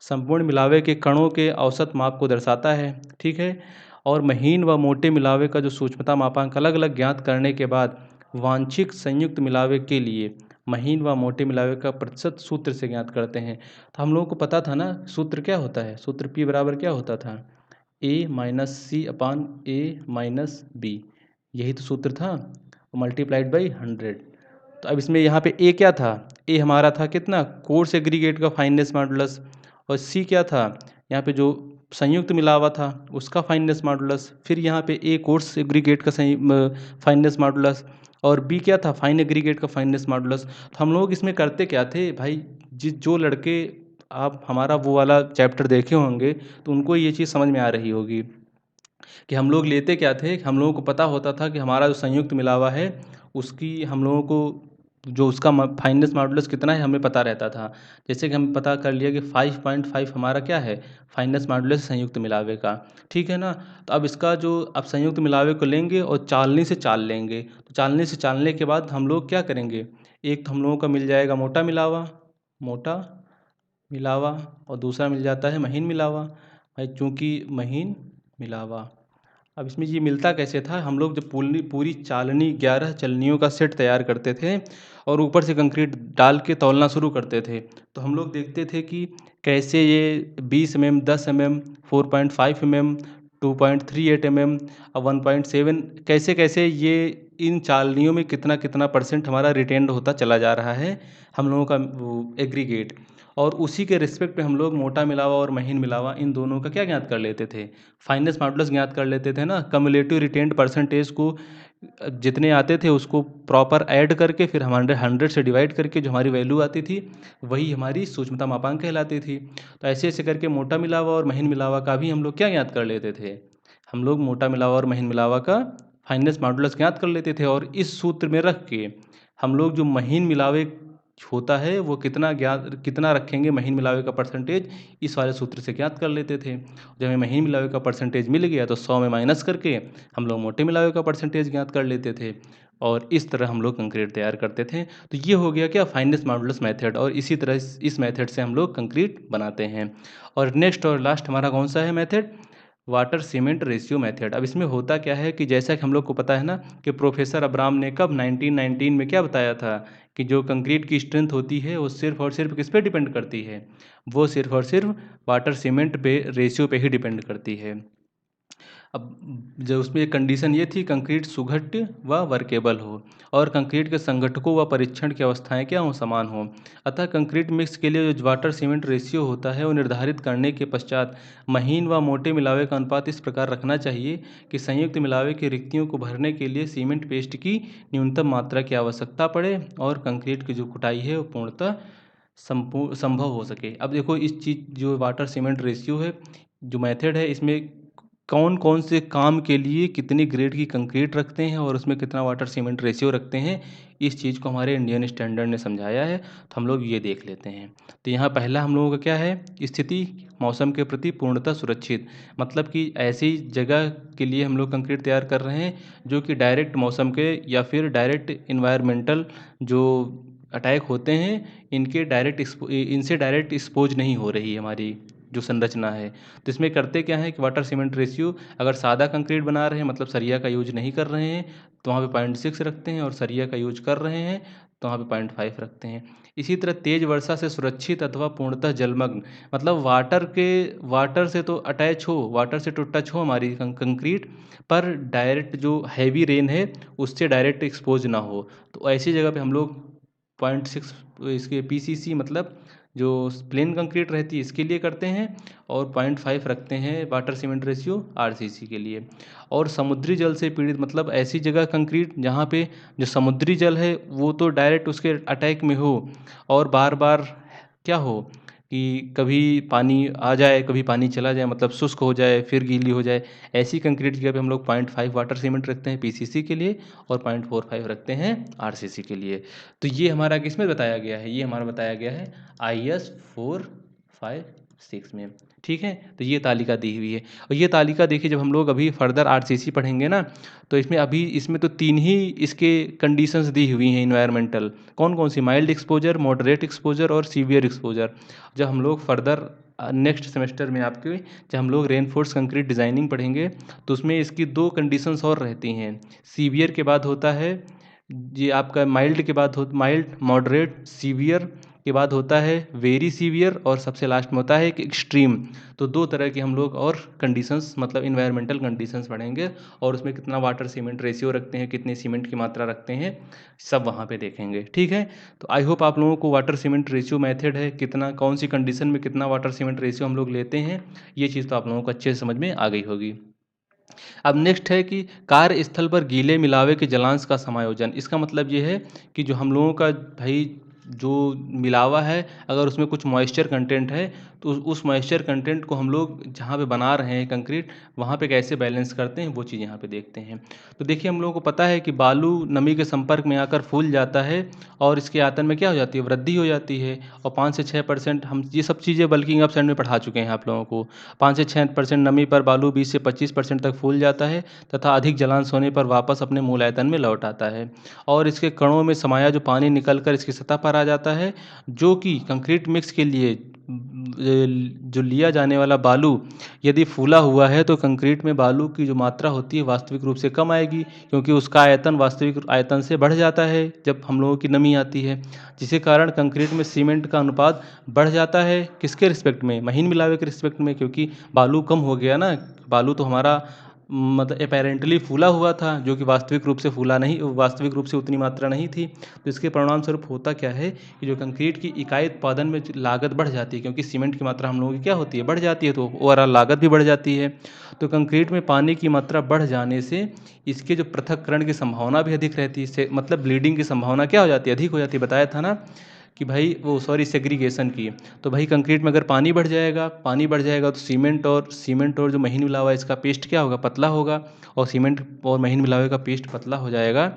संपूर्ण मिलावे के कणों के औसत माप को दर्शाता है, ठीक है। और महीन व मोटे मिलावे का जो सूक्ष्मता मापांक अलग अलग ज्ञात करने के बाद वांछित संयुक्त मिलावे के लिए महीन व मोटे मिलावे का प्रतिशत सूत्र से ज्ञात करते हैं। तो हम लोगों को पता था ना सूत्र क्या होता है, सूत्र P बराबर क्या होता था, A-C/A-B, यही तो सूत्र था, मल्टीप्लाइड बाई 100। तो अब इसमें यहाँ पे ए क्या था, ए हमारा था कितना, कोर्स एग्रीगेट का फाइननेस मॉडुलस, और सी क्या था, यहाँ पे जो संयुक्त मिलावा था उसका फाइननेस मॉडुलस, फिर यहाँ पे ए कोर्स एग्रीगेट का फाइननेस मॉडुलस, और बी क्या था, फाइन एग्रीगेट का फाइननेस मॉडुलस। तो हम लोग इसमें करते क्या थे भाई, जो लड़के आप हमारा वो वाला चैप्टर देखे होंगे तो उनको ये चीज़ समझ में आ रही होगी कि हम लोग लेते क्या थे, हम लोगों को पता होता था कि हमारा जो संयुक्त मिलावा है उसकी हम लोगों को जो उसका फाइननेस मॉडुलस कितना है हमें पता रहता था। जैसे कि हम पता कर लिया कि 5.5 हमारा क्या है, फाइननेस मॉडुलस संयुक्त मिलावे का, ठीक है ना। तो अब इसका जो अब संयुक्त मिलावे को लेंगे और चालनी से चाल लेंगे, तो चालनी से चालने के बाद हम लोग क्या करेंगे, एक तो हम लोगों का मिल जाएगा मोटा मिलावा, मोटा मिलावा, और दूसरा मिल जाता है महीन मिलावा। भाई चूँकि महीन मिलावा, अब इसमें ये मिलता कैसे था, हम लोग जब पूरी पूरी चालनी 11 चलनियों का सेट तैयार करते थे और ऊपर से कंक्रीट डाल के तौलना शुरू करते थे, तो हम लोग देखते थे कि कैसे ये 20 mm, 10 mm, 4.5 mm, 2.38 mm और 1.7, कैसे कैसे ये इन चालनियों में कितना कितना परसेंट हमारा रिटेंड होता चला जा रहा है हम लोगों का वो एग्रीगेट। और उसी के रिस्पेक्ट पे हम लोग मोटा मिलावा और महीन मिलावा इन दोनों का क्या ज्ञात कर लेते थे, फाइननेस मॉडुलस ज्ञात कर लेते थे ना। कम्युलेटिव रिटेंड परसेंटेज को जितने आते थे उसको प्रॉपर ऐड करके फिर हमारे 100 से डिवाइड करके जो हमारी वैल्यू आती थी वही हमारी सूक्ष्मता मापांक कहलाती थी। तो ऐसे ऐसे करके मोटा मिलावा और महीन मिलावा का भी हम लोग क्या ज्ञात कर लेते थे, हम लोग मोटा मिलावा और महीन मिलावा का फाइननेस मॉडुलस ज्ञात कर लेते थे। और इस सूत्र में रख के हम लोग जो महीन मिलावे होता है वो कितना रखेंगे महीन मिलावे का परसेंटेज, इस वाले सूत्र से ज्ञात कर लेते थे। जब हमें महीन मिलावे का परसेंटेज मिल गया तो 100 में माइनस करके हम लोग मोटे मिलावे का परसेंटेज ज्ञात कर लेते थे, और इस तरह हम लोग कंक्रीट तैयार करते थे। तो ये हो गया क्या, फाइननेस मॉडुलस मेथड, और इसी तरह इस मेथड से हम लोग कंक्रीट बनाते हैं। और नेक्स्ट और लास्ट हमारा कौन सा है method, water cement ratio method. अब इसमें होता क्या है कि जैसा कि हम लोग को पता है ना कि प्रोफेसर अब्राम ने कब 1919 में क्या बताया था कि जो कंक्रीट की स्ट्रेंथ होती है वो सिर्फ और सिर्फ किस पे डिपेंड करती है, वो सिर्फ और सिर्फ वाटर सीमेंट पे रेशियो पे ही डिपेंड करती है। अब जो उसमें एक कंडीशन ये थी कंक्रीट सुघट व वर्केबल हो और कंक्रीट के संगठकों व परीक्षण की अवस्थाएं क्या हों, समान हों। अतः कंक्रीट मिक्स के लिए जो वाटर सीमेंट रेशियो होता है वो निर्धारित करने के पश्चात महीन व मोटे मिलावे का अनुपात इस प्रकार रखना चाहिए कि संयुक्त मिलावे की रिक्तियों को भरने के लिए सीमेंट पेस्ट की न्यूनतम मात्रा की आवश्यकता पड़े और कंक्रीट की जो कुटाई है वो पूर्णतः संभव हो सके। अब देखो इस चीज़ जो वाटर सीमेंट रेशियो है, जो मेथड है, इसमें कौन कौन से काम के लिए कितनी ग्रेड की कंक्रीट रखते हैं और उसमें कितना वाटर सीमेंट रेशियो रखते हैं, इस चीज़ को हमारे इंडियन स्टैंडर्ड ने समझाया है। तो हम लोग ये देख लेते हैं। तो यहाँ पहला हम लोगों का क्या है, स्थिति मौसम के प्रति पूर्णतः सुरक्षित, मतलब कि ऐसी जगह के लिए हम लोग कंक्रीट तैयार कर रहे हैं जो कि डायरेक्ट मौसम के या फिर डायरेक्ट इन्वायरमेंटल जो अटैक होते हैं इनसे डायरेक्ट एक्सपोज नहीं हो रही है हमारी जो संरचना है। तो इसमें करते क्या है कि वाटर सीमेंट रेशियो अगर सादा कंक्रीट बना रहे हैं, मतलब सरिया का यूज नहीं कर रहे हैं, तो वहाँ पे 0.6 रखते हैं और सरिया का यूज कर रहे हैं तो वहाँ पे 0.5 रखते हैं। इसी तरह तेज वर्षा से सुरक्षित अथवा पूर्णतः जलमग्न, मतलब वाटर से तो अटैच हो, वाटर से तो टच हो हमारी कंक्रीट, पर डायरेक्ट जो हैवी रेन है उससे डायरेक्ट एक्सपोज ना हो, तो ऐसी जगह पे हम लोग 0.6 इसके पीसीसी मतलब जो प्लेन कंक्रीट रहती है इसके लिए करते हैं और 0.5 रखते हैं वाटर सीमेंट रेशियो आरसीसी के लिए। और समुद्री जल से पीड़ित, मतलब ऐसी जगह कंक्रीट जहाँ पे जो समुद्री जल है वो तो डायरेक्ट उसके अटैक में हो और बार बार क्या हो कि कभी पानी आ जाए कभी पानी चला जाए, मतलब शुष्क हो जाए फिर गीली हो जाए, ऐसी कंक्रीट की जगह पे हम लोग 0.5 वाटर सीमेंट रखते हैं पीसीसी के लिए और 0.45 रखते हैं आरसीसी के लिए। तो ये हमारा किसमें बताया गया है, ये हमारा बताया गया है IS 456 में। ठीक है, तो ये तालिका दी हुई है और ये तालिका देखिए जब हम लोग अभी फर्दर आरसीसी पढ़ेंगे ना, तो इसमें तो 3 ही इसके कंडीशंस दी हुई हैं इन्वायरमेंटल। कौन कौन सी, माइल्ड एक्सपोजर, मॉडरेट एक्सपोजर और सीवियर एक्सपोजर। जब हम लोग फर्दर नेक्स्ट सेमेस्टर में आपके जब हम लोग रेनफोर्स कंक्रीट डिज़ाइनिंग पढ़ेंगे तो उसमें इसकी 2 कंडीशंस और रहती हैं। सीवियर के बाद होता है ये आपका माइल्ड के बाद हो माइल्ड, मॉडरेट, सीवियर के बाद होता है वेरी सीवियर और सबसे लास्ट में होता है एक एक्सट्रीम। तो 2 तरह की हम लोग और कंडीशंस मतलब इन्वायरमेंटल कंडीशंस पढ़ेंगे और उसमें कितना वाटर सीमेंट रेशियो रखते हैं, कितनी सीमेंट की मात्रा रखते हैं, सब वहाँ पे देखेंगे। ठीक है, तो आई होप आप लोगों को वाटर सीमेंट रेशियो मेथड है कितना कौन सी कंडीशन में कितना वाटर सीमेंट रेशियो हम लोग लेते हैं, ये चीज़ तो आप लोगों को अच्छे से समझ में आ गई होगी। अब नेक्स्ट है कि कार्यस्थल पर गीले मिलावे के जलांश का समायोजन। इसका मतलब ये है कि जो हम लोगों का भाई जो मिलावा है अगर उसमें कुछ मॉइस्चर कंटेंट है तो उस मॉइस्चर कंटेंट को हम लोग जहाँ पे बना रहे हैं कंक्रीट वहाँ पे कैसे बैलेंस करते हैं वो चीज़ यहाँ पे देखते हैं। तो देखिए हम लोगों को पता है कि बालू नमी के संपर्क में आकर फूल जाता है और इसके आयतन में क्या हो जाती है, वृद्धि हो जाती है और 5 से 6% हम ये सब चीज़ें बल्कि आप साइड में पढ़ा चुके हैं आप लोगों को। 5 से 6% नमी पर बालू 20 से 25% तक फूल जाता है तथा अधिक जलांश होने पर वापस अपने मूल आयतन में लौट आता है और इसके कणों में समाया जो पानी निकलकर इसकी सतह पर आ जाता है, जो कि कंक्रीट मिक्स के लिए जो लिया जाने वाला बालू यदि फूला हुआ है तो कंक्रीट में बालू की जो मात्रा होती है वास्तविक रूप से कम आएगी क्योंकि उसका आयतन वास्तविक आयतन से बढ़ जाता है जब हम लोगों की नमी आती है, जिसके कारण कंक्रीट में सीमेंट का अनुपात बढ़ जाता है। किसके रिस्पेक्ट में, महीन मिलावे के रिस्पेक्ट में, क्योंकि बालू कम हो गया ना। बालू तो हमारा मतलब अपेरेंटली फूला हुआ था जो कि वास्तविक रूप से फूला नहीं, वास्तविक रूप से उतनी मात्रा नहीं थी। तो इसके परिणाम स्वरूप होता क्या है कि जो कंक्रीट की इकाई उत्पादन में लागत बढ़ जाती है क्योंकि सीमेंट की मात्रा हम लोगों की क्या होती है, बढ़ जाती है, तो ओवरऑल लागत भी बढ़ जाती है। तो कंक्रीट में पानी की मात्रा बढ़ जाने से इसके जो पृथक्करण की संभावना भी अधिक रहती है, इससे मतलब ब्लीडिंग की संभावना क्या हो जाती है, अधिक हो जाती है। बताया था ना कि भाई वो सॉरी सेग्रीगेशन की। तो भाई कंक्रीट में अगर पानी बढ़ जाएगा तो सीमेंट और जो महीन मिलावा इसका पेस्ट क्या होगा, पतला होगा और सीमेंट और महीन मिलावे का पेस्ट पतला हो जाएगा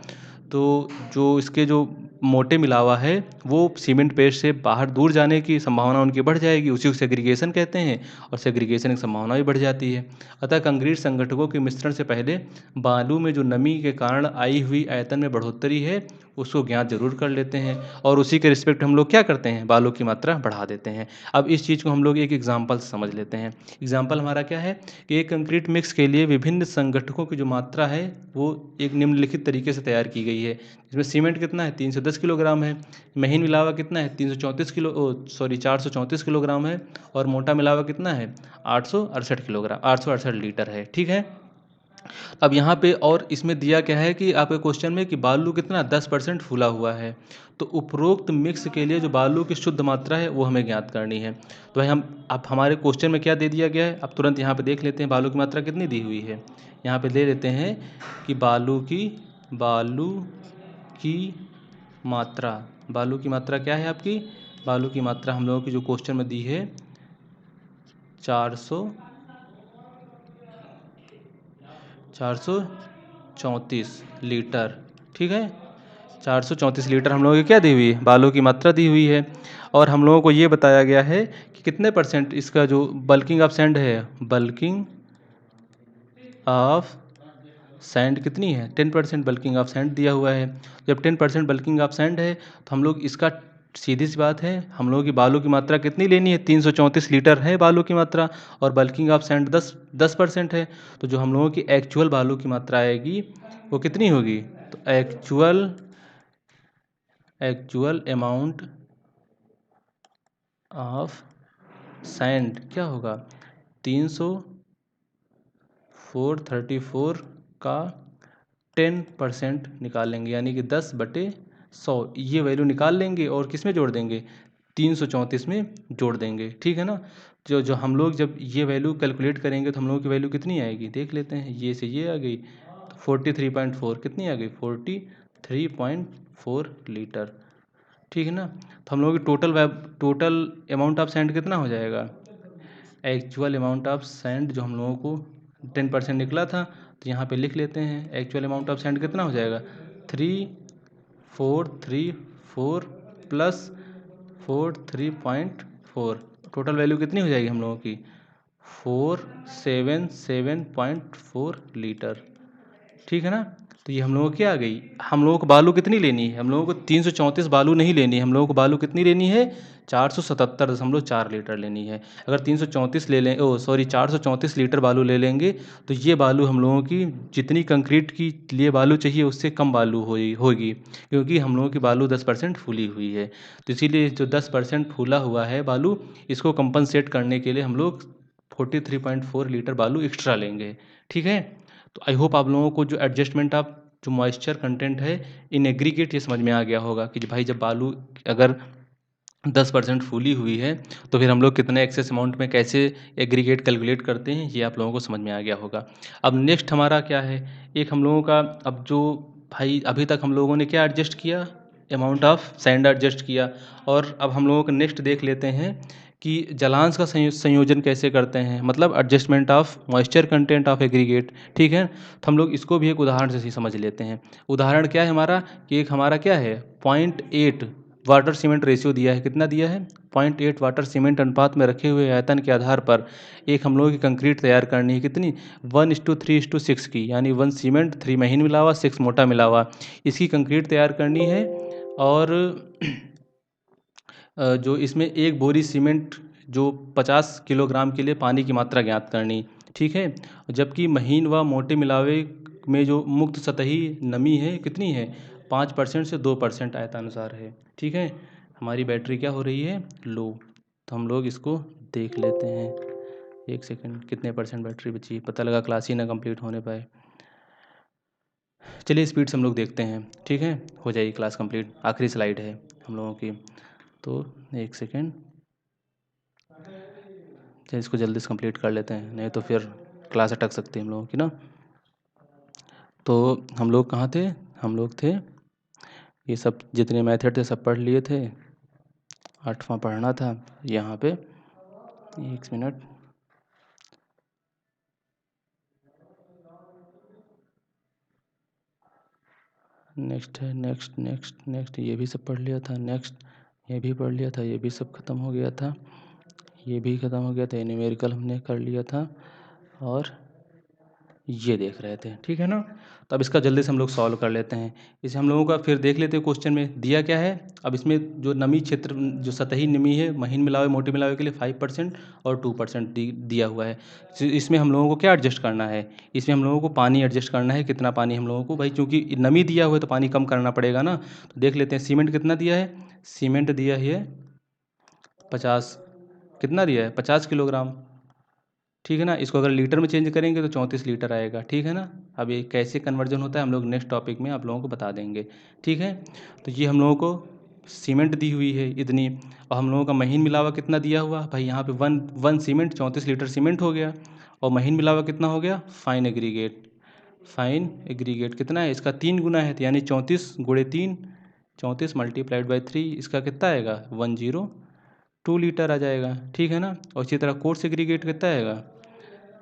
तो जो इसके जो मोटे मिलावा है वो सीमेंट पेस्ट से बाहर दूर जाने की संभावना उनकी बढ़ जाएगी, उसी को सेग्रीगेशन कहते हैं, और सेग्रीगेशन की संभावना भी बढ़ जाती है। अतः कंक्रीट संगठकों के मिश्रण से पहले बालू में जो नमी के कारण आई हुई आयतन में बढ़ोतरी है उसको ज्ञात जरूर कर लेते हैं, और उसी के रिस्पेक्ट हम लोग क्या करते हैं, बालू की मात्रा बढ़ा देते हैं। अब इस चीज़ को हम लोग एक एग्जाम्पल से समझ लेते हैं। एग्जाम्पल हमारा क्या है कि एक कंक्रीट मिक्स के लिए विभिन्न संगठकों की जो मात्रा है वो एक निम्नलिखित तरीके से तैयार की गई है। इसमें सीमेंट कितना है, 310 किलोग्राम है। महीन मिलावा कितना है, 434 किलोग्राम है। और मोटा मिलावा कितना है, 868 किलोग्राम, 868 लीटर है। ठीक है। अब यहाँ पे और इसमें दिया क्या है कि आपके क्वेश्चन में कि बालू कितना 10% फूला हुआ है। तो उपरोक्त मिक्स के लिए जो बालू की शुद्ध मात्रा है वो हमें ज्ञात करनी है। तो भाई हम अब हमारे क्वेश्चन में क्या दे दिया गया है, अब तुरंत यहाँ पे देख लेते हैं बालू की मात्रा कितनी दी हुई है। यहाँ पे ले लेते हैं कि बालू की मात्रा, बालू की मात्रा क्या है आपकी, बालू की मात्रा हम लोगों की जो क्वेश्चन में दी है 434 लीटर। ठीक है, 434 लीटर हम लोगों की क्या दी हुई है, बालू की मात्रा दी हुई है। और हम लोगों को ये बताया गया है कि कितने परसेंट इसका जो बल्किंग ऑफ सैंड है, बल्किंग ऑफ सैंड कितनी है, 10% बल्किंग ऑफ सैंड दिया हुआ है। जब 10% बल्किंग ऑफ सैंड है तो हम लोग इसका सीधी सी बात है, हम लोगों की बालू की मात्रा कितनी लेनी है, 334 लीटर है बालू की मात्रा, और बल्किंग ऑफ सैंड 10% है। तो जो हम लोगों की एक्चुअल बालू की मात्रा आएगी वो कितनी होगी, तो एक्चुअल अमाउंट ऑफ सैंड क्या होगा, 434 का 10% निकालेंगे, यानी कि 10/100 ये वैल्यू निकाल लेंगे और किस में जोड़ देंगे, 334 में जोड़ देंगे। ठीक है ना। जो जो हम लोग जब ये वैल्यू कैलकुलेट करेंगे तो हम लोगों की वैल्यू कितनी आएगी, देख लेते हैं। ये से ये आ गई तो 43.4, कितनी आ गई, 43.4 लीटर। ठीक है ना। तो हम लोगों की टोटल अमाउंट ऑफ सैंड कितना हो जाएगा, एक्चुअल अमाउंट ऑफ सैंड जो हम लोगों को 10% निकला था, तो यहाँ पे लिख लेते हैं एक्चुअल अमाउंट ऑफ सैंड कितना हो जाएगा, 3434 प्लस 43.4, टोटल वैल्यू कितनी हो जाएगी हम लोगों की, 477.4 लीटर। ठीक है ना। तो ये हम लोगों की आ गई। हम लोगों को बालू कितनी लेनी है, हम लोगों को 334 बालू नहीं लेनी है, हम लोगों को बालू कितनी लेनी है, 477.4 लीटर लेनी है। अगर 334 ले लें, 434 लीटर बालू ले लेंगे तो ये बालू हम लोगों की जितनी कंक्रीट की लिए बालू चाहिए उससे कम बालू होगी, क्योंकि हम लोगों की बालू 10% फूली हुई है। तो इसीलिए जो 10% फूला हुआ है बालू, इसको कंपनसेट करने के लिए हम लोग 43.4 लीटर बालू एक्स्ट्रा लेंगे। ठीक है। तो आई होप आप लोगों को जो एडजस्टमेंट ऑफ जो मॉइस्चर कंटेंट है इन एग्रीगेट ये समझ में आ गया होगा कि भाई जब बालू अगर 10% फूली हुई है तो फिर हम लोग कितने एक्सेस अमाउंट में कैसे एग्रीगेट कैलकुलेट करते हैं, ये आप लोगों को समझ में आ गया होगा। अब नेक्स्ट हमारा क्या है, एक हम लोगों का अब जो भाई अभी तक हम लोगों ने क्या एडजस्ट किया, अमाउंट ऑफ सैंड एडजस्ट किया। और अब हम लोगों को नेक्स्ट देख लेते हैं कि जलांश का संयोजन कैसे करते हैं, मतलब adjustment of moisture content of aggregate. ठीक है। तो हम लोग इसको भी एक उदाहरण से ही समझ लेते हैं। उदाहरण क्या है हमारा कि एक हमारा क्या है 0.8 वाटर सीमेंट रेशियो दिया है, कितना दिया है, 0.8 वाटर सीमेंट अनुपात में रखे हुए आयतन के आधार पर एक हम लोगों की कंक्रीट तैयार करनी है, कितनी 1:3:6 की, यानी 1 सीमेंट 3 महीन मिलावा 6 मोटा मिलावा, इसकी कंक्रीट तैयार करनी है। और जो इसमें एक बोरी सीमेंट जो 50 किलोग्राम के लिए पानी की मात्रा ज्ञात करनी। ठीक है। जबकि महीन व मोटे मिलावे में जो मुक्त सतही नमी है कितनी है, 5% से 2% आयतानुसार है। ठीक है। हमारी बैटरी क्या हो रही है, लो। तो हम लोग इसको देख लेते हैं, एक सेकंड, कितने परसेंट बैटरी बची है, पता लगा क्लास ही ना कंप्लीट होने पाए। चलिए स्पीड से हम लोग देखते हैं। ठीक है, हो जाएगी क्लास कंप्लीट, आखिरी स्लाइड है हम लोगों की। तो एक सेकेंड, चलिए इसको जल्दी से कंप्लीट कर लेते हैं, नहीं तो फिर क्लास अटक सकती है हम लोगों की ना। तो हम लोग कहाँ थे, हम लोग थे ये सब जितने मेथड थे सब पढ़ लिए थे, 8वां पढ़ना था यहाँ पे। एक मिनट, नेक्स्ट है, नेक्स्ट नेक्स्ट नेक्स्ट, ये भी सब पढ़ लिया था। नेक्स्ट, ये भी पढ़ लिया था, ये भी सब खत्म हो गया था, ये भी खत्म हो गया था। न्यूमेरिकल हमने कर लिया था और ये देख रहे थे, ठीक है ना। तो अब इसका जल्दी से हम लोग सॉल्व कर लेते हैं। इसे हम लोगों का फिर देख लेते हैं क्वेश्चन में दिया क्या है। अब इसमें जो नमी क्षेत्र, जो सतही नमी है महीन मिलावे मोटे मिलावे के लिए 5% और 2% दिया हुआ है। इसमें हम लोगों को क्या एडजस्ट करना है, इसमें हम लोगों को पानी एडजस्ट करना है। कितना पानी हम लोगों को, भाई चूँकि नमी दिया हुआ है तो पानी कम करना पड़ेगा ना। तो देख लेते हैं सीमेंट कितना दिया है। सीमेंट दिया है 50, कितना दिया है 50 किलोग्राम, ठीक है ना। इसको अगर लीटर में चेंज करेंगे तो 34 लीटर आएगा, ठीक है ना। अब ये कैसे कन्वर्जन होता है हम लोग नेक्स्ट टॉपिक में आप लोगों को बता देंगे, ठीक है। तो ये हम लोगों को सीमेंट दी हुई है इतनी, और हम लोगों का महीन मिलावा कितना दिया हुआ भाई, यहाँ पे वन सीमेंट 34 लीटर सीमेंट हो गया। और महीन मिलावा कितना हो गया, फाइन एग्रीगेट। फाइन एग्रीगेट कितना है इसका 3 गुना है, तो यानी 34 गुणे 3, 34 मल्टीप्लाइड बाई 3, इसका कितना आएगा 102 लीटर आ जाएगा, ठीक है ना। और इसी तरह कोर्स एग्रीगेट कितना आएगा,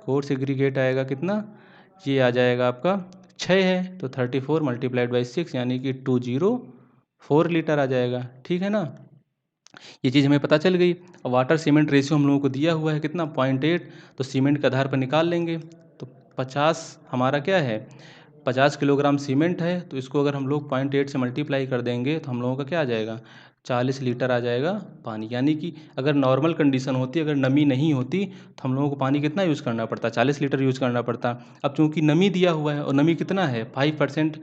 कोर्स एग्रीगेट आएगा कितना, ये आ जाएगा आपका 6 है, तो 34 मल्टीप्लाइड बाई 6 यानी कि 204 लीटर आ जाएगा, ठीक है ना। ये चीज़ हमें पता चल गई। अब वाटर सीमेंट रेशियो हम लोगों को दिया हुआ है कितना 0.8, तो सीमेंट के आधार पर निकाल लेंगे। तो 50 हमारा क्या है, 50 किलोग्राम सीमेंट है, तो इसको अगर हम लोग 0.8 से मल्टीप्लाई कर देंगे तो हम लोगों का क्या आ जाएगा 40 लीटर आ जाएगा पानी। यानी कि अगर नॉर्मल कंडीशन होती, अगर नमी नहीं होती तो हम लोगों को पानी कितना यूज़ करना पड़ता, 40 लीटर यूज़ करना पड़ता। अब चूंकि नमी दिया हुआ है और नमी कितना है 5%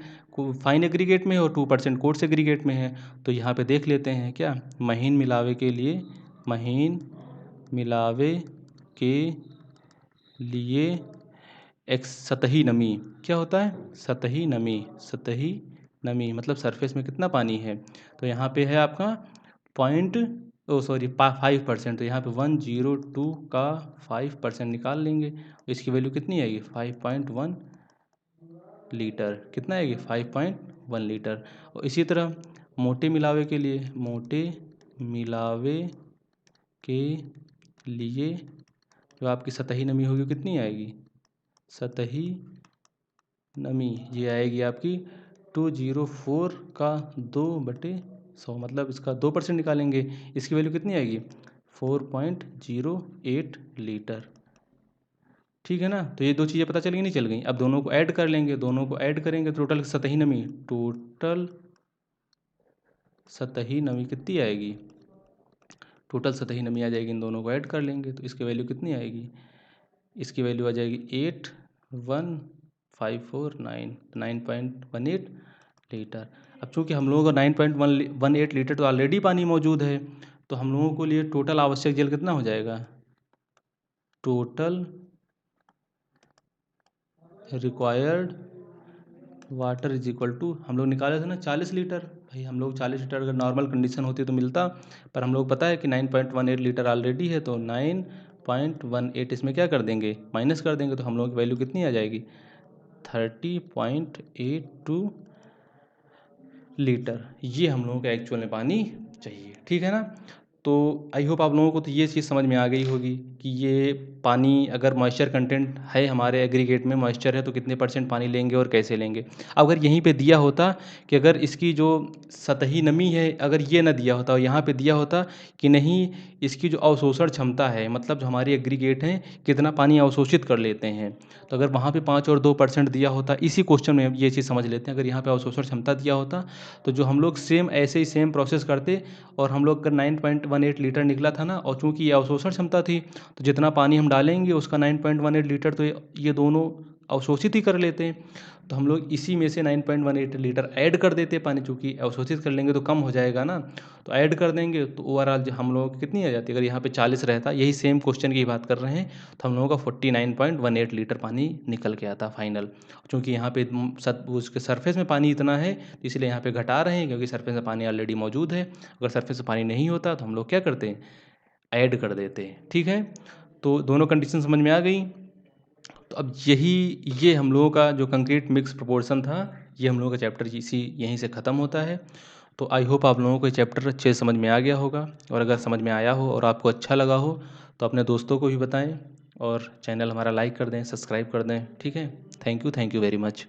फाइन एग्रीगेट में है और 2% कोर्स एग्रीगेट में है, तो यहाँ पे देख लेते हैं क्या, महीन मिलावे के लिए, महीन मिलावे के लिए एक सतही नमी क्या होता है, सतही नमी, सतही नमी मतलब सरफेस में कितना पानी है। तो यहाँ पे है आपका 5%, तो यहाँ पे 102 का 5% निकाल लेंगे, इसकी वैल्यू कितनी आएगी 5.1 लीटर, कितना आएगी 5.1 लीटर। और इसी तरह मोटे मिलावे के लिए, मोटे मिलावे के लिए जो आपकी सतही नमी होगी कितनी आएगी, सतही नमी ये आएगी आपकी 204 का 2/100, मतलब इसका 2% निकालेंगे, इसकी वैल्यू कितनी आएगी 4.08 लीटर, ठीक है ना। तो ये दो चीज़ें पता चल गई नहीं चल गई। अब दोनों को ऐड कर लेंगे, दोनों को ऐड करेंगे टोटल सतही नमी, टोटल सतही नमी कितनी आएगी, टोटल सतही नमी आ जाएगी, इन दोनों को ऐड कर लेंगे तो इसकी वैल्यू कितनी आएगी, इसकी वैल्यू आ जाएगी 81549, 9.18 लीटर। अब चूँकि हम लोगों को 9.18 लीटर तो ऑलरेडी पानी मौजूद है, तो हम लोगों को लिए टोटल आवश्यक जल कितना हो जाएगा, total required water is equal to, हम लोग निकाले थे ना 40 लीटर, भाई हम लोग 40 लीटर अगर नॉर्मल कंडीशन होती तो मिलता, पर हम लोग पता है कि 9.18 लीटर ऑलरेडी है, तो 9.18 इसमें क्या कर देंगे माइनस कर देंगे, तो हम लोग की वैल्यू कितनी आ जाएगी 30.82 लीटर, ये हम लोगों को एक्चुअल में पानी चाहिए, ठीक है ना। तो आई होप आप लोगों को तो ये चीज़ समझ में आ गई होगी कि ये पानी अगर मॉइस्चर कंटेंट है हमारे एग्रीगेट में, मॉइस्चर है तो कितने % पानी लेंगे और कैसे लेंगे। अगर यहीं पे दिया होता कि अगर इसकी जो सतही नमी है अगर ये ना दिया होता और यहाँ पे दिया होता कि नहीं इसकी जो अवशोषण क्षमता है, मतलब जो हमारी एग्रीगेट हैं कितना पानी अवशोषित कर लेते हैं, तो अगर वहाँ पे 5 और 2% दिया होता, इसी क्वेश्चन में ये चीज़ समझ लेते हैं, अगर यहाँ पे अवशोषण क्षमता दिया होता तो जो हम लोग सेम ऐसे ही सेम प्रोसेस करते, और हम लोग अगर 9.18 लीटर निकला था ना, और चूंकि ये अवशोषण क्षमता थी तो जितना पानी हम डालेंगे उसका 9.18 लीटर तो ये दोनों अवशोषित ही कर लेते हैं, तो हम लोग इसी में से 9.18 लीटर ऐड कर देते पानी, चूँकि अवशोषित कर लेंगे तो कम हो जाएगा ना, तो ऐड कर देंगे तो ओवरऑल हम लोगों की कितनी आ जाती है, अगर यहाँ पे 40 रहता, यही सेम क्वेश्चन की बात कर रहे हैं, तो हम लोगों का 49.18 लीटर पानी निकल के आता फाइनल। चूँकि यहाँ पे उसके सरफेस में पानी इतना है तो इसलिए यहाँ पे घटा रहे हैं, क्योंकि सरफेस में पानी ऑलरेडी मौजूद है। अगर सरफेस में पानी नहीं होता तो हम लोग क्या करते हैं ऐड कर देते हैं, ठीक है। तो दोनों कंडीशन समझ में आ गई। तो अब ये हम लोगों का जो कंक्रीट मिक्स प्रोपोर्शन था, ये हम लोगों का चैप्टर यहीं से ख़त्म होता है। तो आई होप आप लोगों को ये चैप्टर अच्छे से समझ में आ गया होगा, और अगर समझ में आया हो और आपको अच्छा लगा हो तो अपने दोस्तों को भी बताएं, और चैनल हमारा लाइक कर दें, सब्सक्राइब कर दें, ठीक है। Thank you very much.